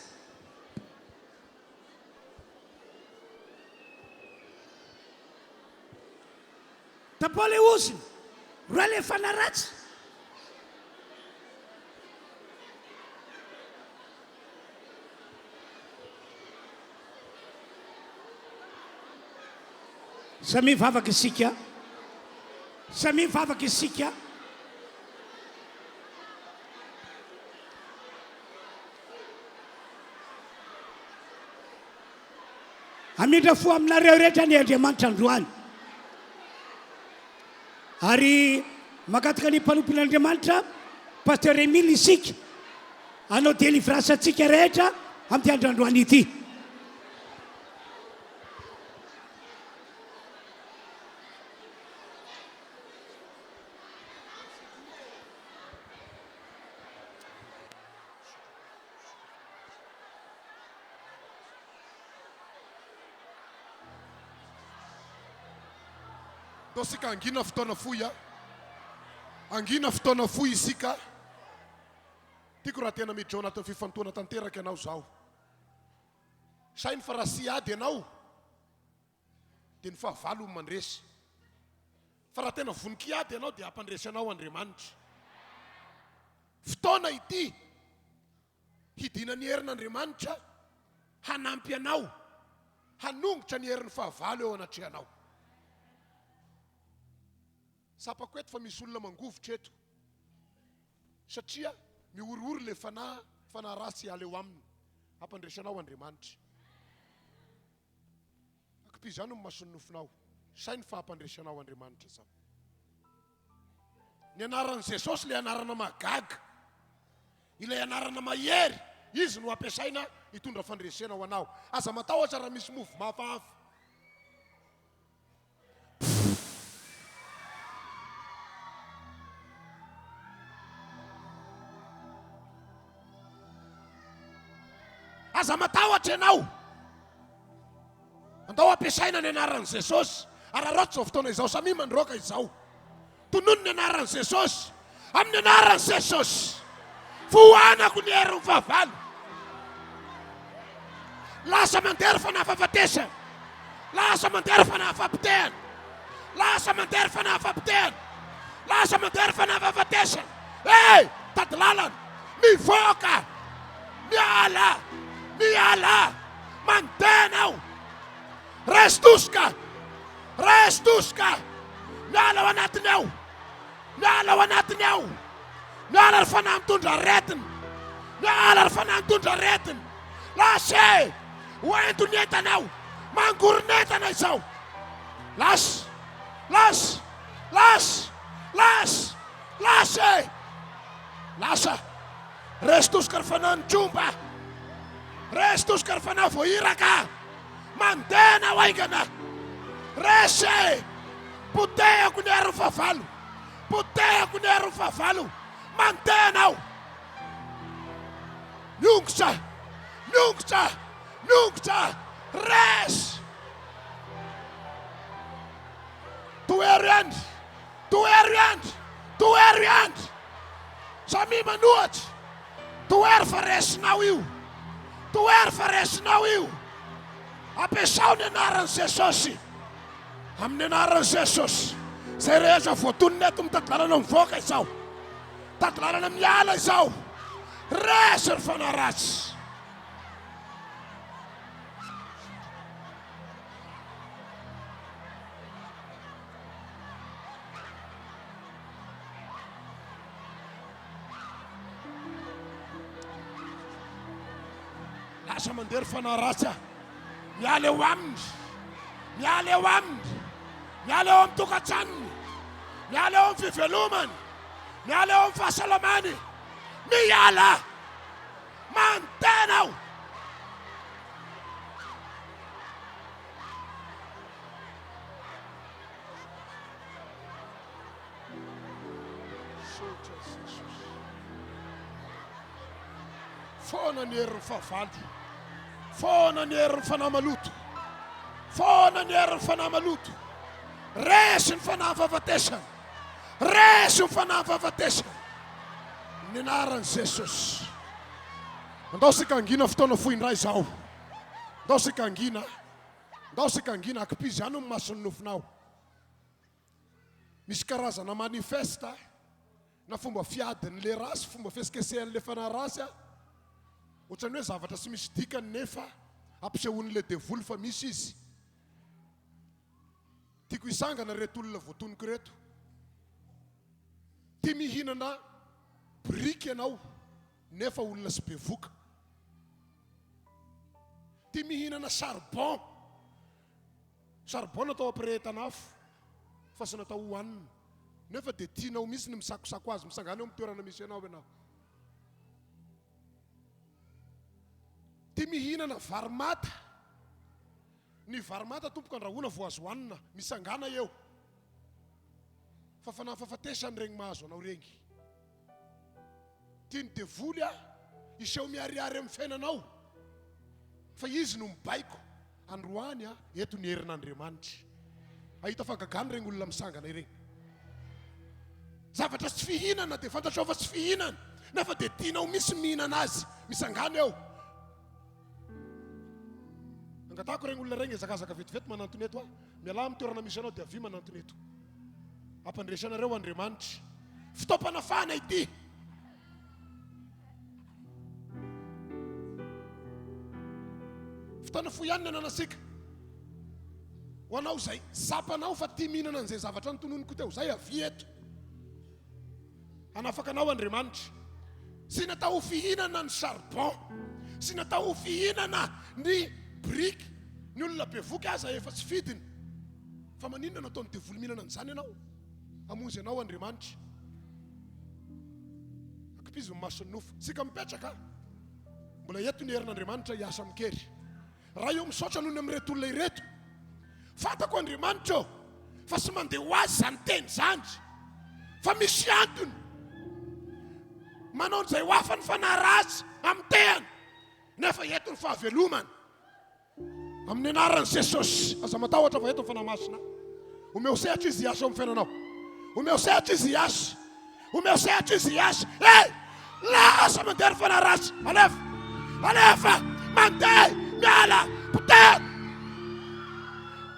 tapoly ozy roa lefa ny aratsy samy mivavaka isika, samy mivavaka isika. Amindra fo aminareo rehetra ny Andriamanitra androany, ary makataka ny mpanompon'Andriamanitra Pasteur Emile isika anao délivrance atsika rehetra amin'ity androandroany ity. Sika angina fotoana fohy a, angina fotoana fohy isika. Tiako raha tena miditra ao anatin'ny fifantoana tanteraka ianao zao. Sainy fa raha sy ady ianao dia ny fahavalo ny mandresy. Fa raha tena voninky ady ianao dia hampandresy anao Andriamanitra. Fotoana ity hidina ny herin'Andriamanitra hanampy anao, hanongotra ny herin'ny fahavalo eo anatrehanao. Sapako eto fa misy olona mangovotra eto satria mioriori le fanahy ratsy aleo aminy, hampandresanao Andriamanitra. Akipizano ny mason'ny nofinao, sainy fa hampandresanao Andriamanitra zao. Ny anaran'i Jesosy le anarana magaga, ilay anarana mahery, izy no ampiasaina hitondra fandresena ho anao. Aza matahotra raha misy mofo mafahafa. Aza matahotra ianao, andao ampiasaina ny anaran'i Jesosy. Ararotra zao fotoana izao, samy mandroaka izao. Tonono ny anaran'i Jesosy, amin'ny anaran'i Jesosy fohanako ny herin'ny fahavalo. Lasa mandery fanafahafatesana, lasa mandery fanahafapitehana, lasa mandery fanahafapitehana, lasa mandery fanafahafatesana. Hey, tadilalana, mivoaka, miala, miala, mantenao, restuska, restuska, miala ao anatiny ao, miala ao anatiny ao, miala ry fanahy mitondra aretina, miala ry fanahy mitondra aretina. Lase, hoento ny entanao, mangoron'entana izao. Las, las, las, las, lase, lasa, restuska ry fanahy ny tromba, restuska ry fanahy voahiraka, mandena ho aingana. Rese, potehako ny herin'ny fahavalo, Poteko ny herin'ny fahavalo. Mandeha aho. Niongotra. Res. Toeriand. Sami manuat. Toer faresinao io. Ampiasao ny anaran'i Jesosy. Amin'ny anaran'i Jesosy. Zay rehetra voatonona eto mitadilalana mivoaka izao. Tadilalana miala izao. Resy ry fanaratsy. Lasa mandeha ry fanaratsy. Miala eo aminy. Miala eo amin'ny tokantranony. Miala eo amin'ny fivelomany. Miala eo amin'ny fahasalamany. Miala. Mandeha aho. Foana ny herin'ny fahavalo. Foana ny herin'ny fanahy maloto. Resy ny fanahy fahafatesana. Ny anaran'i Jesosy. Andao sika angina fotoana fohy indray izao. Andao sika angina akipizy ihany ny mason'ny nofinao. Misy karazana manifesta na fomba fiadin'le rasy, fomba fiesikesehan'le fanahy rasy. Ohatrany hoe zavatra tsy misy dikany nefa ampisehoan'le devoly fa misy izy. Tiako hisangana reto olona voatoniko reto. Tia mihinana briky ianao nefa olona sy bevoka. Tia mihinana charbon natao ampirehetanafo fa sy natao hohanina nefa dia tianao misy ny misakosako azy misangana eo amin'ny toerana misy ianao ianao. Tia mihinana varimata. Ny varimata tompoka andrahoana voazo hohanina misangana eo. Fa fanahy fahafatesany regny mahazo anao regny. Tia ny devoly iseho miariary amin'ny fiainanao. Fa izy no mibaiko. Androany eto ny herin'Andriamanitra. Ahita fa gagany regny olona misangana regny. Zavatra tsy fihinana dia fantatrao fa tsy fihinana. Nefa dia tianao misy mihinana azy misangana eo. Angatako regny olona regny ezakazaka vetivety manantony eto. Miala amin'ny toerana misy anao dia avy manantony eto. Ampandresanareo Andriamanitra. Fitaopanafahana ity. Fotoana fohy ihany ny ananasika. Ho anao zay zapanao fa tia mihinana an'izay zavatra nitononiko teo. Zay avy eto. Anafaka anao Andriamanitra. Sy natao fihinana ny charbon. Sy natao fihinana ny briky. Ny olona bevoka aza efa tsy fidiny. Fa maninona nataony devoly mihinana an'izany ianao? Hamonjy anao Andriamanitra. Akipizy ny mason'ny nofo. Sika mipetraka. Mbola eto ny herin'Andriamanitra hiasa mikery. Raha eo misaotra noho ny amin'ireto olona ireto. Fantako Andriamanitra fa sy mandeha ho azy zany teny zany. Fa misy antony. Manao an'izay ho afa ny fanahy ratsy amin'ny tehany. Nefa eto ny fahavelomany. Amin'ny anaran'i Jesosy. Aza matahotra fa eto ny fanahy masina. Omeo sehatra izy hiasa amin'ny fiainanao. Omeo sehatra izy hiasa. Hey! Lasa mandeha ny fanahy ratsy. Alefa! Mandeha! Miala! Potero!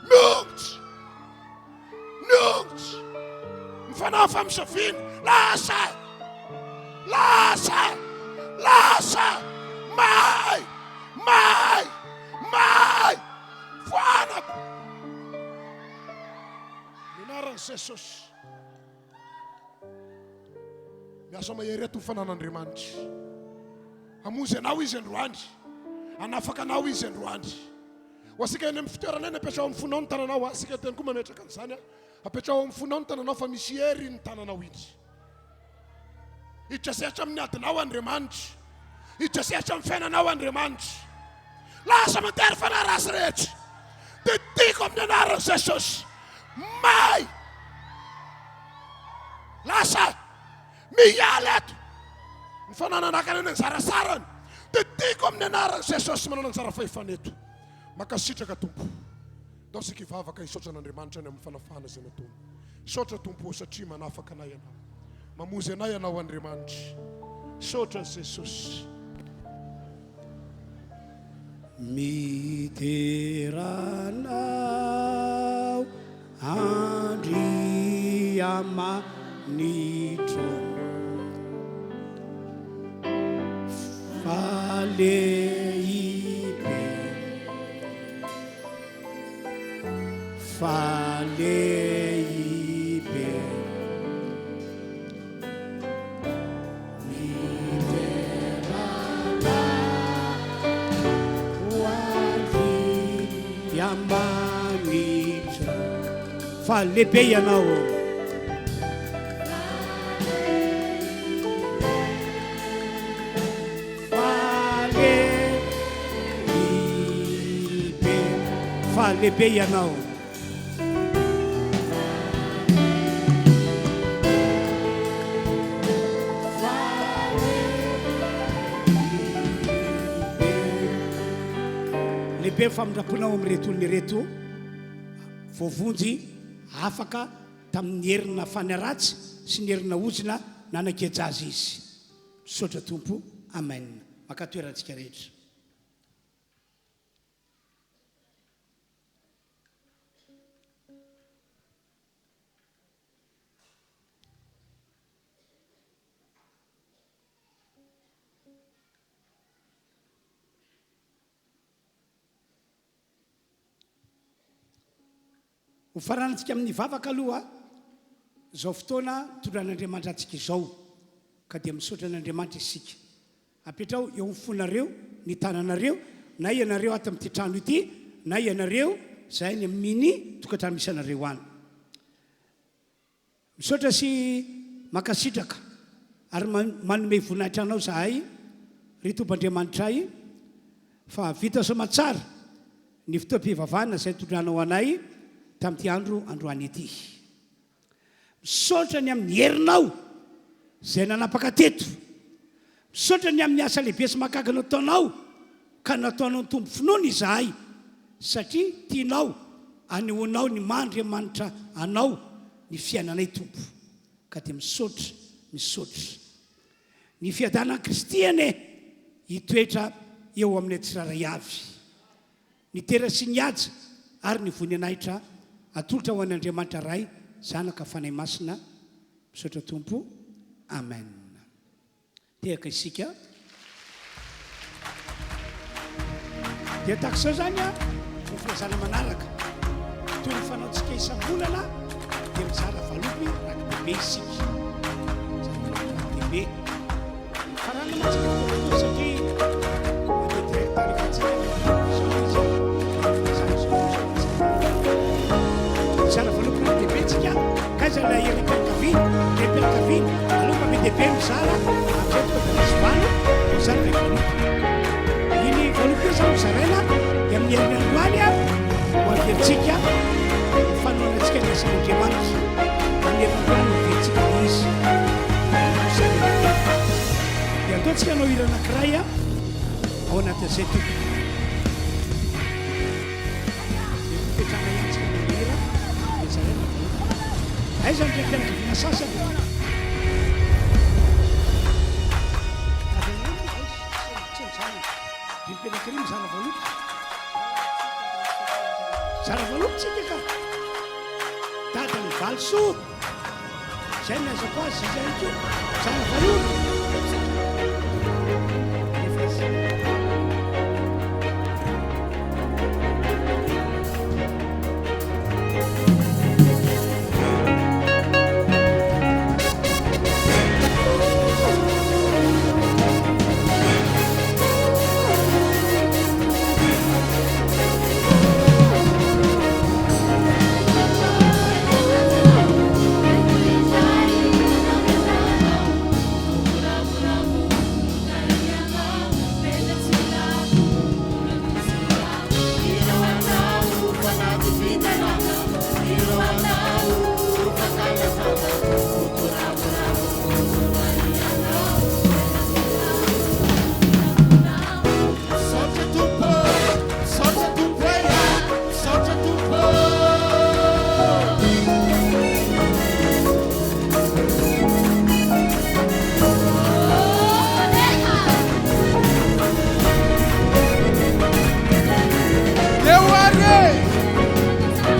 Niongotra! Ny fanahy famisafiana. Lasa! Mai! Foanako! Minaran'i Jesosy. Miasa mahery eto ny fanan'Andriamanitra. Hamonjy anao izy androany. Anafaka anao izy androany. Ho asika eny amin'ny fitoerana eny apetrao amin'ny fonao ny tananao. Asika teny koa mametraka an'izany. Apetrao amin'ny fonao ny tananao fa misy hery ny tananao iny. Hiditra sehatra amin'ny adinao Andriamanitra. Hiditra sehatra amin'ny fiainanao Andriamanitra. Lasa mandeha fanahy rasy rehetra. Dia tiako amin'ny anaran'i Jesosy. Mai! miala eto ny fanananakany ny anjarasarany dia tiako amin'ny anarany Jesosy manao anjara fahefaneto makasitraka tompo dao sika ivavaka hisaotra an'Andriamanitra any amin'ny fanafahana izay nataony saotra tompo satria manafaka anay ianao mamonjy anay ianao Andriamanitra saotra Jesosy miteranao Andriamanitra faleibe faleibe Andriamanitra falehibe ianao falehibe ianao lehibe famindraponao amin'reto olona reto voavonjy afaka tamin'ny herina fanaratsy sy ny herina ozina nanakejazy izy misaotra tompo amen maka toerantsika rehetra ho faranantsika amin'ny vavaka aloha zao fotoana tondran'Andriamanitra antsika izao ka dia misaotra an'Andriamanitra isika apetrao eo amin'ny fonareo ny tananareo na ianareo ato amin'ity trano ity na ianareo zay ny amin'ny tokantrano misy anareo any misaotra sy makasitraka ary manome voninahitra anao zahay ry tompandriamanitra ay fa vita somatsara ny fotoam-pivavahana zay tondranao anay tamin'ity androany ity misaotra ny amin'ny herinao zay nanapaka teto misaotra ny amin'ny asa lehibe sy mahagaga nataonao ka nataonao ny tombo finoana izahay satria tianao anehoanao ny Andriamanitra anao ny fiainanay tompo ka dia misaotra ny fiadanan'i Kristy ane hitoetra eo amin'ny tsiraray avy ny tera sy ny aja ary ny voninahitra atolotra ho an'Andriamanitra ray zanaka fanay masina misaotra tompo amen tehaka isika dia takizao zany a ny filazana manaraka toy ny fanaontsika isam-bolana dia mizara valopy rakidehibe isika rakidehibe farana matsika fotoa satria mandeha direct alefatsika zara valopy rakidehibe tsika kaza la eri-pianakaviny le pianakaviny aloha medehibe mizara amizay tonga da misy valo mizara le valopy iny valopy io zany mizaraina dia amin'ny herin'ny androany a ho averitsika fanaonantsika ny asan'Andriamanitra amin'ny herin'ny androany ho averitsika izy dia ataontsika anao hira anankiray a ao anatin'izay tompo dia mipetrana iantsika ny hira dia zaraina valopy aiza ny pianakaviana sasany Dimpenakiri mizara valopy zara valopy tsika ka dadany valosoa zay ny azako azy zay ko zara valopy